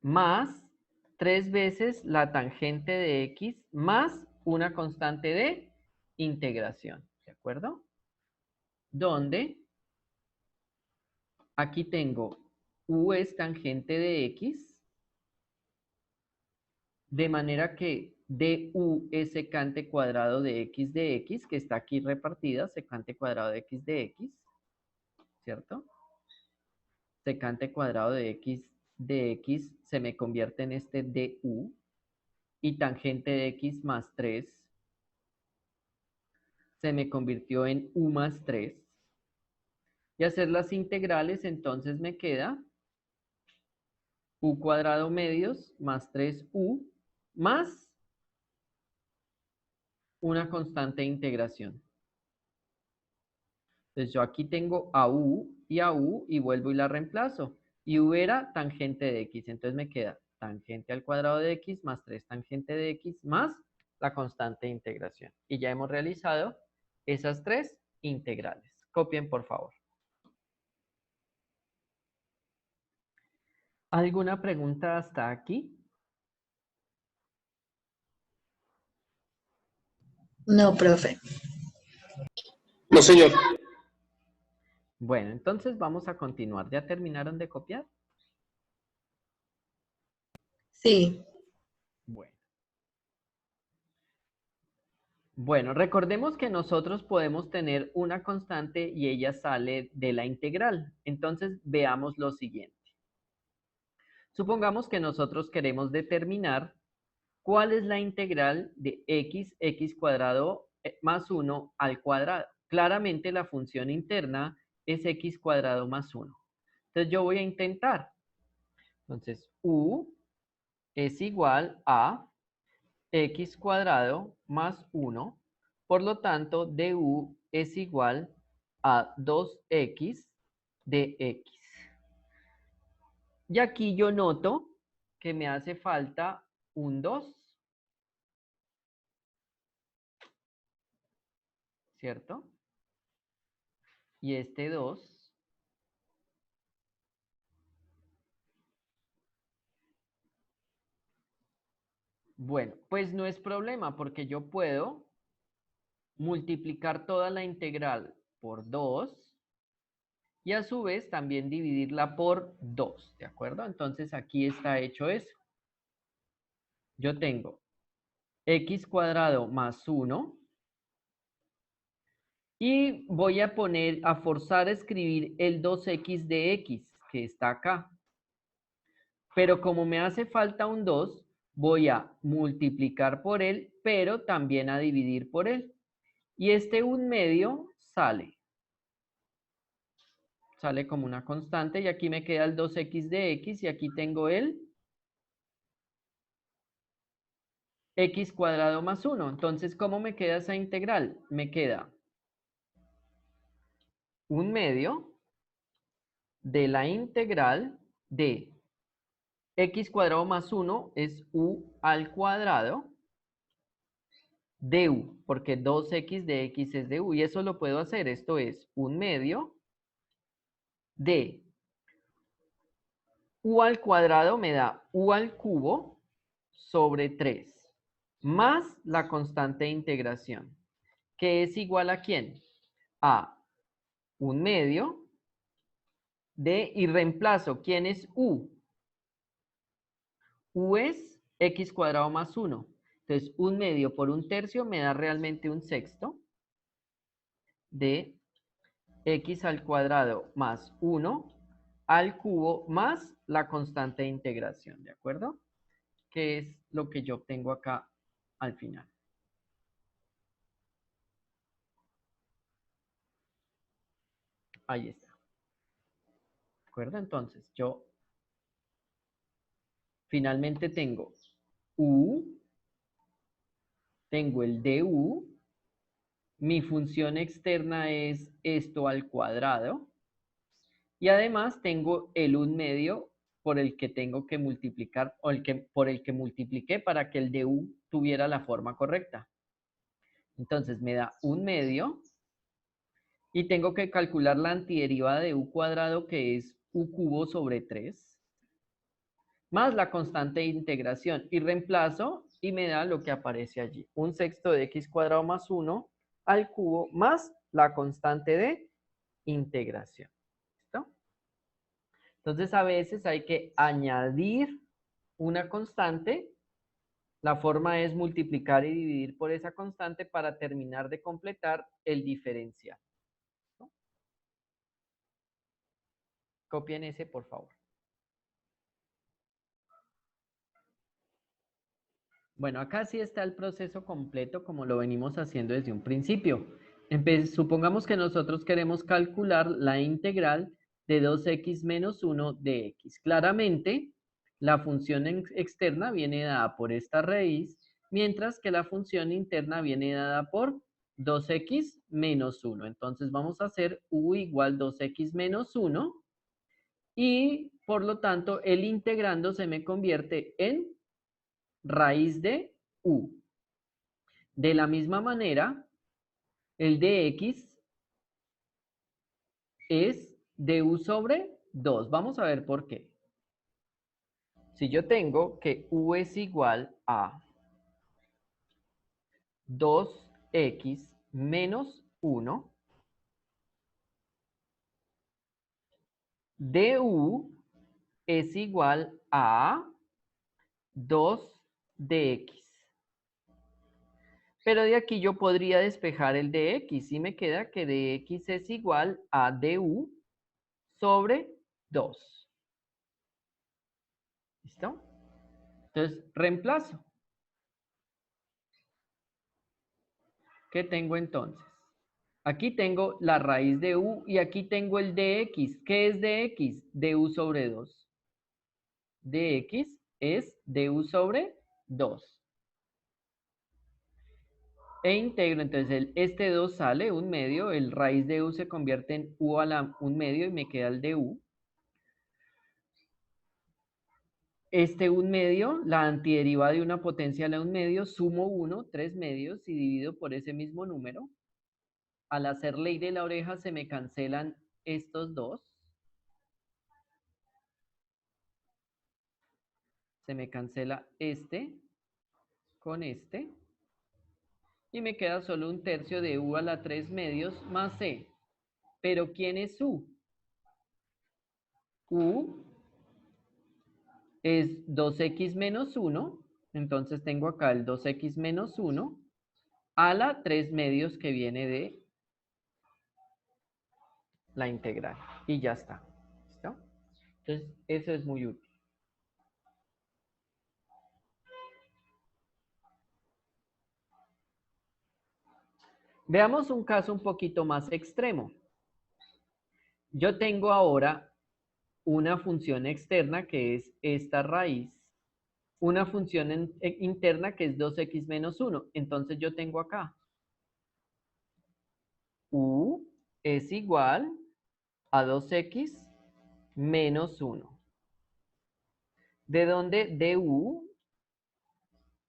A: Más 3 veces la tangente de X más una constante de integración. ¿De acuerdo? Donde aquí tengo U es tangente de X. De manera que du es secante cuadrado de X, que está aquí repartida, secante cuadrado de X, ¿cierto? Secante cuadrado de X se me convierte en este du, y tangente de X más 3 se me convirtió en U más 3. Y hacer las integrales, entonces me queda U cuadrado medios más 3U más una constante de integración. Entonces yo aquí tengo a U y vuelvo y la reemplazo. Y U era tangente de X, entonces me queda tangente al cuadrado de X más 3 tangente de X más la constante de integración. Y ya hemos realizado esas 3 integrales. Copien, por favor. ¿Alguna pregunta hasta aquí?
D: No, profe.
E: No, señor.
A: Bueno, entonces vamos a continuar. ¿Ya terminaron de copiar?
D: Sí.
A: Bueno. Bueno, recordemos que nosotros podemos tener una constante y ella sale de la integral. Entonces veamos lo siguiente. Supongamos que nosotros queremos determinar cuál es la integral de x cuadrado más 1 al cuadrado. Claramente la función interna es x cuadrado más 1. Entonces yo voy a intentar. Entonces u es igual a x cuadrado más 1. Por lo tanto, du es igual a 2x de x. Y aquí yo noto que me hace falta un 2. ¿Cierto? Y este 2 bueno, pues no es problema porque yo puedo multiplicar toda la integral por 2 y a su vez también dividirla por 2, ¿de acuerdo? Entonces aquí está hecho eso. Yo tengo x cuadrado más 1 y voy a forzar a escribir el 2x de x que está acá. Pero como me hace falta un 2, voy a multiplicar por él, pero también a dividir por él. Y este 1/2 sale. Sale como una constante y aquí me queda el 2x de x y aquí tengo el x cuadrado más 1. Entonces, ¿cómo me queda esa integral? Me queda 1/2 de la integral de x cuadrado más 1 es u al cuadrado de u, porque 2x de x es de u, y eso lo puedo hacer. Esto es 1/2 de u al cuadrado me da u al cubo sobre 3, más la constante de integración, que es igual a ¿quién? A 1/2 de, y reemplazo, ¿quién es u? U es x cuadrado más 1. Entonces, 1/2 por 1/3 me da realmente 1/6 de x al cuadrado más 1 al cubo más la constante de integración, ¿de acuerdo? Que es lo que yo obtengo acá al final. Ahí está. ¿De acuerdo? Entonces, yo finalmente tengo u, tengo el du, mi función externa es esto al cuadrado, y además tengo el 1/2 por el que tengo que multiplicar, o por el que multipliqué para que el du tuviera la forma correcta. Entonces me da 1/2 y tengo que calcular la antiderivada de u cuadrado, que es u cubo sobre 3, más la constante de integración, y reemplazo y me da lo que aparece allí, 1/6 de x cuadrado más 1 al cubo más la constante de integración. ¿Listo? Entonces a veces hay que añadir una constante. La forma es multiplicar y dividir por esa constante para terminar de completar el diferencial. ¿No? Copien ese, por favor. Bueno, acá sí está el proceso completo como lo venimos haciendo desde un principio. Supongamos que nosotros queremos calcular la integral de 2x menos 1 de x. Claramente, la función externa viene dada por esta raíz, mientras que la función interna viene dada por 2x menos 1. Entonces vamos a hacer u igual 2x menos 1 y por lo tanto el integrando se me convierte en raíz de u. De la misma manera, el de x es du sobre 2. Vamos a ver por qué. Si yo tengo que u es igual a 2x menos 1, du es igual a 2 dx. Pero de aquí yo podría despejar el dx y me queda que dx es igual a du sobre 2. ¿Listo? Entonces, reemplazo. ¿Qué tengo entonces? Aquí tengo la raíz de u y aquí tengo el dx. ¿Qué es dx? Du sobre 2. Dx es du sobre 2. E integro, entonces este 2 sale, 1/2, el raíz de u se convierte en u a la 1/2 y me queda el du. Este 1/2, la antiderivada de una potencia a la 1/2, sumo 1, 3/2 y divido por ese mismo número. Al hacer ley de la oreja se me cancelan estos dos. Se me cancela este con este. Y me queda solo 1/3 de u a la 3/2 más c. ¿Pero quién es u? U es 2x menos 1. Entonces tengo acá el 2x menos 1 a la 3/2 que viene de la integral. Y ya está. ¿Listo? Entonces, eso es muy útil. Veamos un caso un poquito más extremo. Yo tengo ahora una función externa que es esta raíz, una función interna que es 2x menos 1. Entonces yo tengo acá u es igual a 2x menos 1. De donde du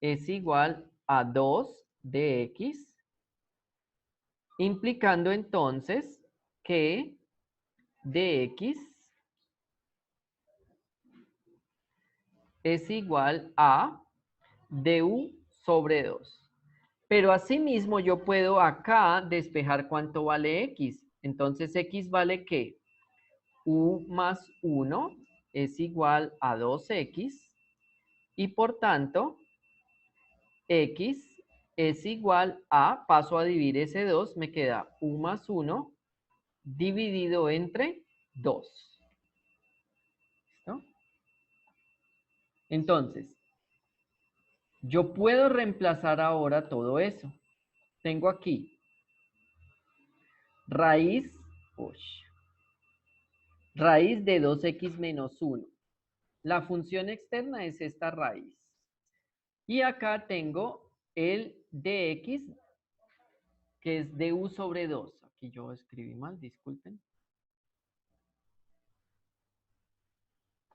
A: es igual a 2 dx, implicando entonces que dx es igual a du sobre 2. Pero asimismo yo puedo acá despejar cuánto vale x. Entonces x vale ¿qué? U más 1 es igual a 2x y por tanto x es igual a, paso a dividir ese 2, me queda u más 1 dividido entre 2. ¿Listo? Entonces, yo puedo reemplazar ahora todo eso. Tengo aquí raíz de 2x menos 1. La función externa es esta raíz. Y acá tengo el dx, que es du sobre 2. Aquí yo escribí mal, disculpen.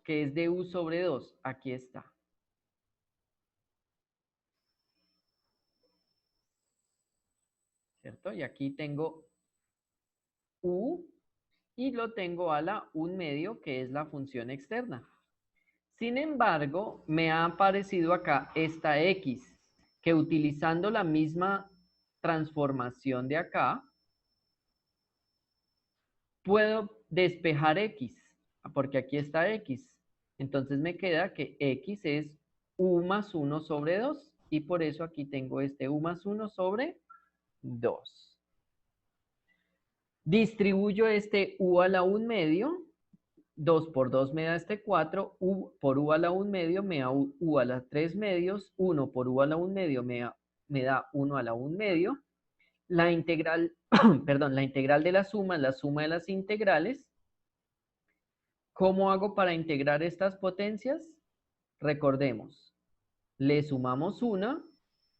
A: Que es du sobre 2. Aquí está. ¿cierto? Y aquí tengo u y lo tengo a la 1/2, que es la función externa. Sin embargo, me ha aparecido acá esta x, que utilizando la misma transformación de acá, puedo despejar x, porque aquí está x. Entonces me queda que x es u más 1 sobre 2, y por eso aquí tengo este u más 1 sobre 2. Distribuyo este u a la 1/2, 2 por 2 me da este 4, u por u a la 1/2 me da u a la 3/2, 1 por u a la 1/2 me da 1 a la 1/2. La integral, perdón, la integral de la suma es la suma de las integrales. ¿Cómo hago para integrar estas potencias? Recordemos, le sumamos 1,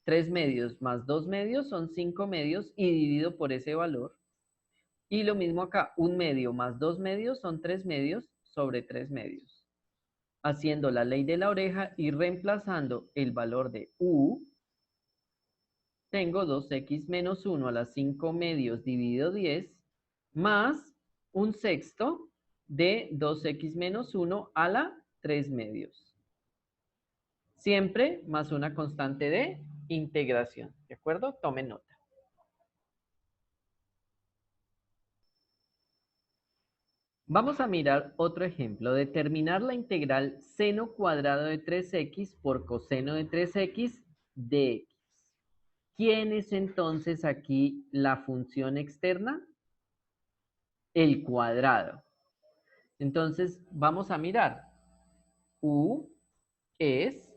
A: 3/2 más 2/2 son 5/2 y divido por ese valor. Y lo mismo acá, 1/2 más 2/2 son 3/2 sobre 3/2. Haciendo la ley de la oreja y reemplazando el valor de u, tengo 2x menos 1 a la 5/2 dividido 10, más 1/6 de 2x menos 1 a la 3/2. Siempre más una constante de integración, ¿de acuerdo? Tomen nota. Vamos a mirar otro ejemplo. Determinar la integral seno cuadrado de 3x por coseno de 3x de x. ¿Quién es entonces aquí la función externa? El cuadrado. Entonces, vamos a mirar. U es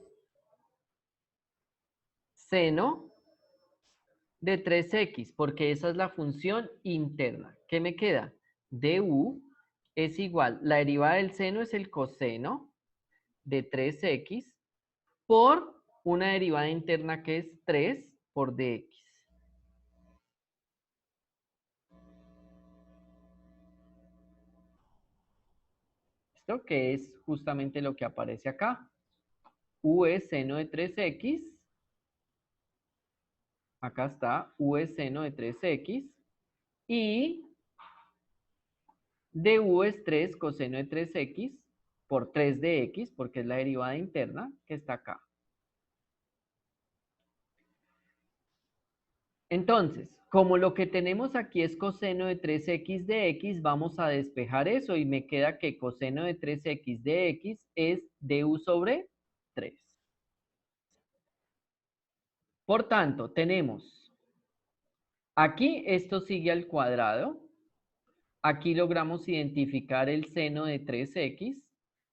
A: seno de 3x, porque esa es la función interna. ¿Qué me queda? Du es igual, la derivada del seno es el coseno de 3x por una derivada interna que es 3 por dx. ¿Listo? Que es justamente lo que aparece acá. U es seno de 3x. Acá está, u es seno de 3x. Y du es 3 coseno de 3x por 3 de x, porque es la derivada interna que está acá. Entonces, como lo que tenemos aquí es coseno de 3x de x, vamos a despejar eso y me queda que coseno de 3x de x es du sobre 3. Por tanto, tenemos aquí esto sigue al cuadrado. Aquí logramos identificar el seno de 3x.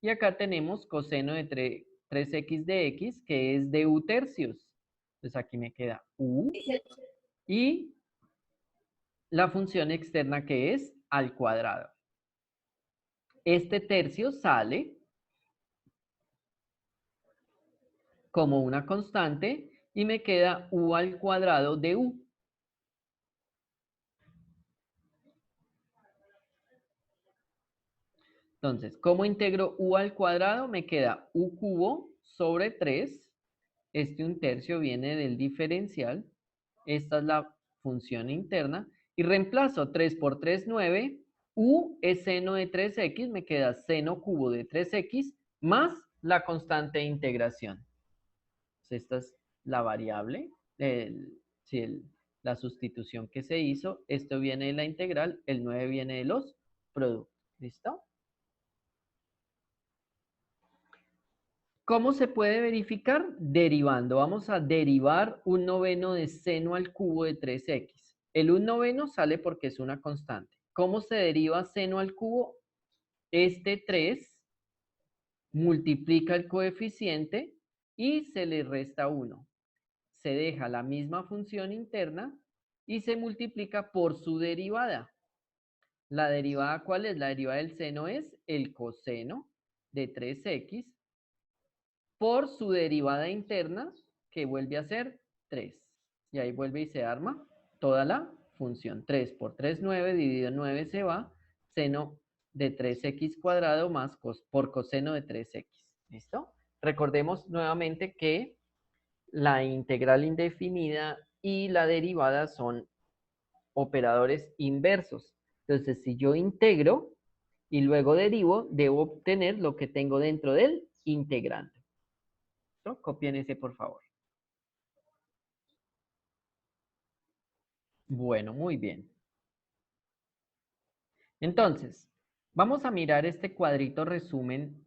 A: Y acá tenemos coseno de 3x de x, que es du tercios. Entonces aquí me queda u. Y la función externa que es al cuadrado. Este tercio sale como una constante y me queda u al cuadrado de u. Entonces, ¿cómo integro u al cuadrado? Me queda u cubo sobre 3. Este 1/3 viene del diferencial. Esta es la función interna. Y reemplazo 3 por 3, 9. U es seno de 3x, me queda seno cubo de 3x más la constante de integración. Esta es la variable, la sustitución que se hizo. Esto viene de la integral, el 9 viene de los productos. ¿Listo? ¿Cómo se puede verificar? Derivando. Vamos a derivar 1/9 de seno al cubo de 3x. El 1/9 sale porque es una constante. ¿Cómo se deriva seno al cubo? Este 3 multiplica el coeficiente y se le resta 1. Se deja la misma función interna y se multiplica por su derivada. ¿La derivada cuál es? La derivada del seno es el coseno de 3x por su derivada interna, que vuelve a ser 3. Y ahí vuelve y se arma toda la función. 3 por 3, 9, dividido 9 se va, seno de 3x cuadrado más por coseno de 3x. ¿Listo? Recordemos nuevamente que la integral indefinida y la derivada son operadores inversos. Entonces, si yo integro y luego derivo, debo obtener lo que tengo dentro del integrando. ¿No? Copien ese, por favor. Bueno, muy bien. Entonces, vamos a mirar este cuadrito resumen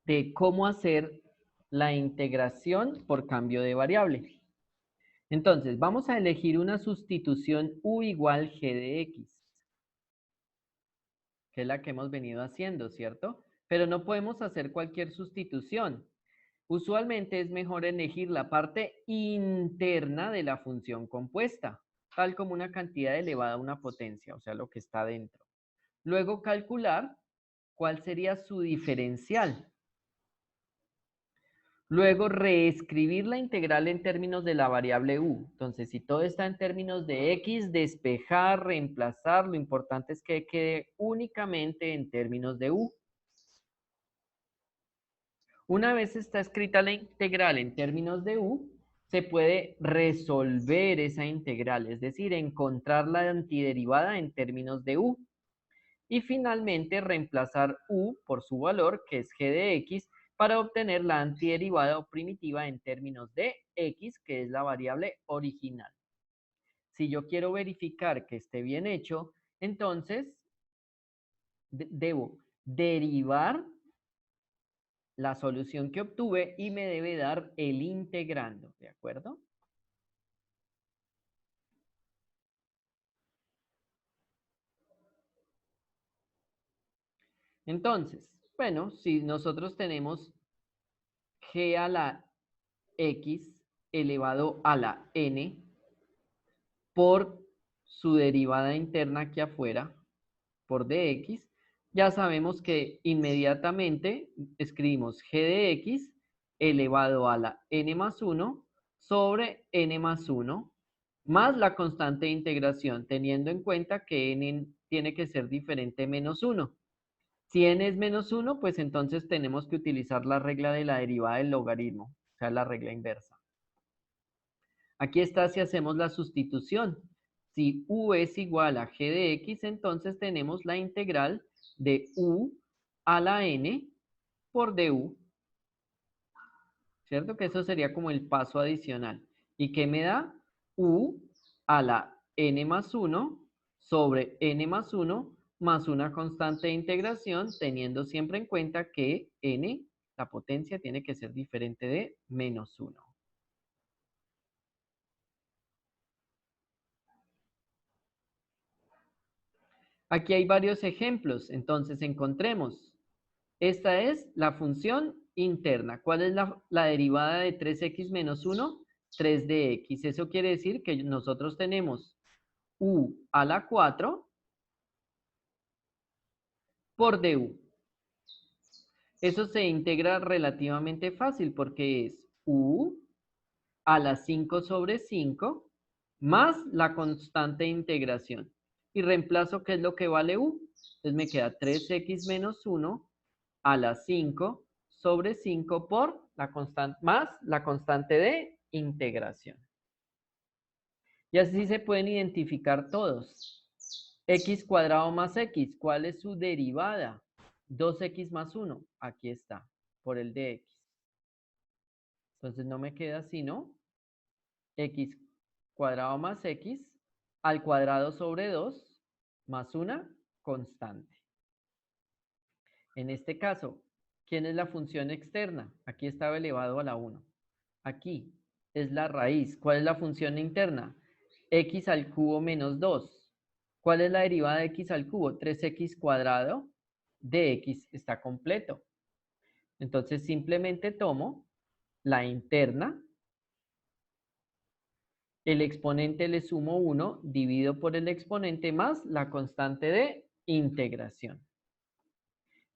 A: de cómo hacer la integración por cambio de variable. Entonces, vamos a elegir una sustitución u igual g de x, que es la que hemos venido haciendo, ¿cierto? Pero no podemos hacer cualquier sustitución. Usualmente es mejor elegir la parte interna de la función compuesta, tal como una cantidad elevada a una potencia, o sea, lo que está dentro. Luego calcular cuál sería su diferencial. Luego reescribir la integral en términos de la variable u. Entonces, si todo está en términos de x, despejar, reemplazar, lo importante es que quede únicamente en términos de u. Una vez está escrita la integral en términos de u, se puede resolver esa integral, es decir, encontrar la antiderivada en términos de u. Y finalmente reemplazar u por su valor, que es g de x, para obtener la antiderivada o primitiva en términos de x, que es la variable original. Si yo quiero verificar que esté bien hecho, entonces debo derivar la solución que obtuve y me debe dar el integrando, ¿de acuerdo? Entonces, bueno, si nosotros tenemos g a la x elevado a la n por su derivada interna aquí afuera, por dx, ya sabemos que inmediatamente escribimos g de x elevado a la n más 1 sobre n más 1 más la constante de integración, teniendo en cuenta que n tiene que ser diferente menos 1. Si n es menos 1, pues entonces tenemos que utilizar la regla de la derivada del logaritmo, o sea, la regla inversa. Aquí está si hacemos la sustitución. Si u es igual a g de x, entonces tenemos la integral de u a la n por du. ¿Cierto? Que eso sería como el paso adicional. ¿Y qué me da? U a la n más 1 sobre n más 1 más una constante de integración, teniendo siempre en cuenta que n, la potencia, tiene que ser diferente de menos 1. Aquí hay varios ejemplos, entonces encontremos. Esta es la función interna. ¿Cuál es la derivada de 3x menos 1? 3 de x. Eso quiere decir que nosotros tenemos u a la 4 por du. Eso se integra relativamente fácil porque es u a la 5 sobre 5 más la constante de integración. Y reemplazo qué es lo que vale u. Entonces me queda 3x menos 1 a la 5 sobre 5 por la constante, más la constante de integración. Y así se pueden identificar todos. X cuadrado más x, ¿cuál es su derivada? 2x más 1, aquí está, por el de x. Entonces no me queda sino x cuadrado más x al cuadrado sobre 2 más una constante. En este caso, ¿quién es la función externa? Aquí estaba elevado a la 1. Aquí es la raíz. ¿Cuál es la función interna? X al cubo menos 2. ¿Cuál es la derivada de x al cubo? 3x cuadrado de x está completo. Entonces simplemente tomo la interna, el exponente le sumo 1, divido por el exponente más la constante de integración.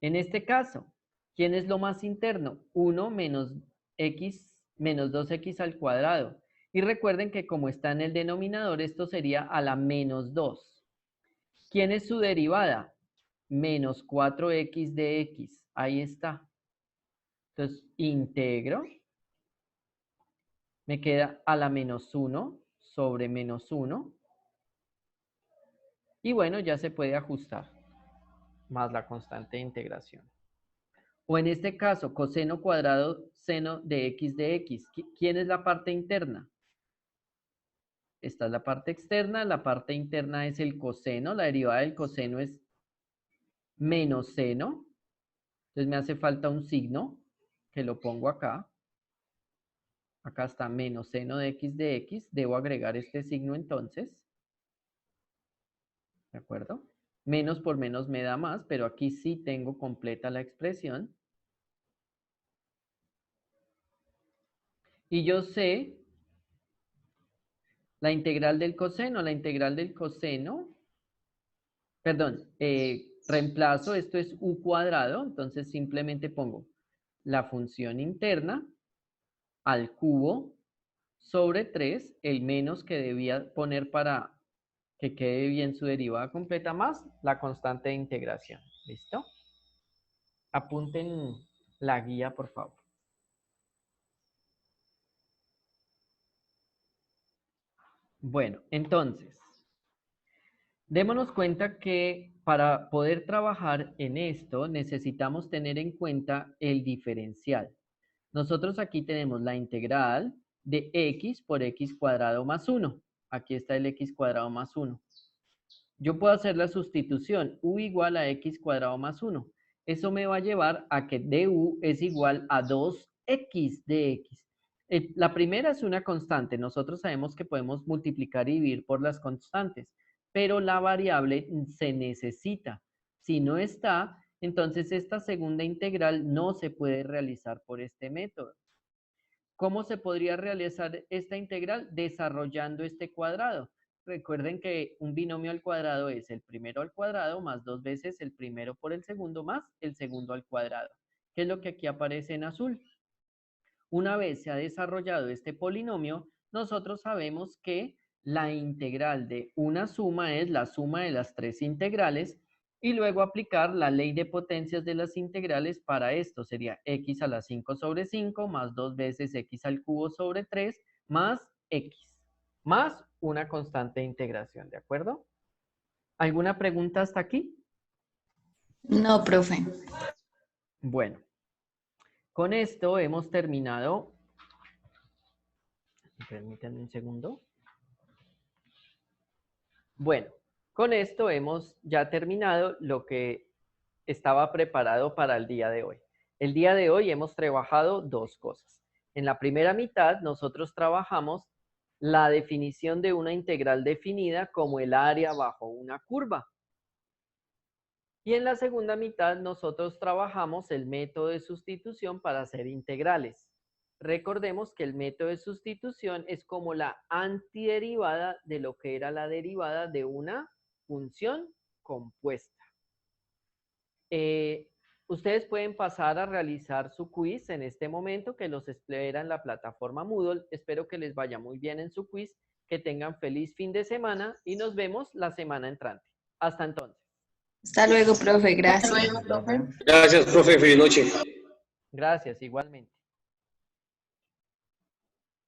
A: En este caso, ¿quién es lo más interno? 1 menos x menos 2x al cuadrado. Y recuerden que como está en el denominador, esto sería a la menos 2. ¿Quién es su derivada? Menos 4x de x. Ahí está. Entonces, integro. Me queda a la menos 1 sobre menos 1 Y bueno, ya se puede ajustar más la constante de integración. O en este caso, coseno cuadrado seno de x de x. ¿Quién es la parte interna? Esta es la parte externa, la parte interna es el coseno, la derivada del coseno es menos seno. Entonces me hace falta un signo, que lo pongo acá. Acá está menos seno de x, debo agregar este signo entonces. ¿De acuerdo? Menos por menos me da más, pero aquí sí tengo completa la expresión. Y yo sé la integral del coseno, perdón, reemplazo, esto es u cuadrado, entonces simplemente pongo la función interna al cubo sobre 3, el menos que debía poner para que quede bien su derivada completa, más la constante de integración. ¿Listo? Apunten la guía, por favor. Bueno, entonces, démonos cuenta que para poder trabajar en esto necesitamos tener en cuenta el diferencial. Nosotros aquí tenemos la integral de x por x cuadrado más 1. Aquí está el x cuadrado más 1. Yo puedo hacer la sustitución, u igual a x cuadrado más 1. Eso me va a llevar a que du es igual a 2x de x. La primera es una constante. Nosotros sabemos que podemos multiplicar y dividir por las constantes, pero la variable se necesita. Si no está, entonces esta segunda integral no se puede realizar por este método. ¿Cómo se podría realizar esta integral? Desarrollando este cuadrado. Recuerden que un binomio al cuadrado es el primero al cuadrado más 2 veces el primero por el segundo más el segundo al cuadrado, que es lo que aquí aparece en azul. Una vez se ha desarrollado este polinomio, nosotros sabemos que la integral de una suma es la suma de las tres integrales y luego aplicar la ley de potencias de las integrales para esto. Sería x a la 5 sobre 5 más 2 veces x al cubo sobre 3 más x, más una constante de integración, ¿de acuerdo? ¿Alguna pregunta hasta aquí?
D: No, profe.
A: Bueno, con esto hemos terminado. Permítanme un segundo. Bueno, con esto hemos ya terminado lo que estaba preparado para el día de hoy. El día de hoy hemos trabajado dos cosas. En la primera mitad nosotros trabajamos la definición de una integral definida como el área bajo una curva. Y en la segunda mitad nosotros trabajamos el método de sustitución para hacer integrales. Recordemos que el método de sustitución es como la antiderivada de lo que era la derivada de una función compuesta. Ustedes pueden pasar a realizar su quiz en este momento, que los espera en la plataforma Moodle. Espero que les vaya muy bien en su quiz, que tengan feliz fin de semana y nos vemos la semana entrante. Hasta entonces.
D: Hasta luego, profe. Gracias.
E: Gracias, profe. Feliz noche.
A: Gracias, igualmente.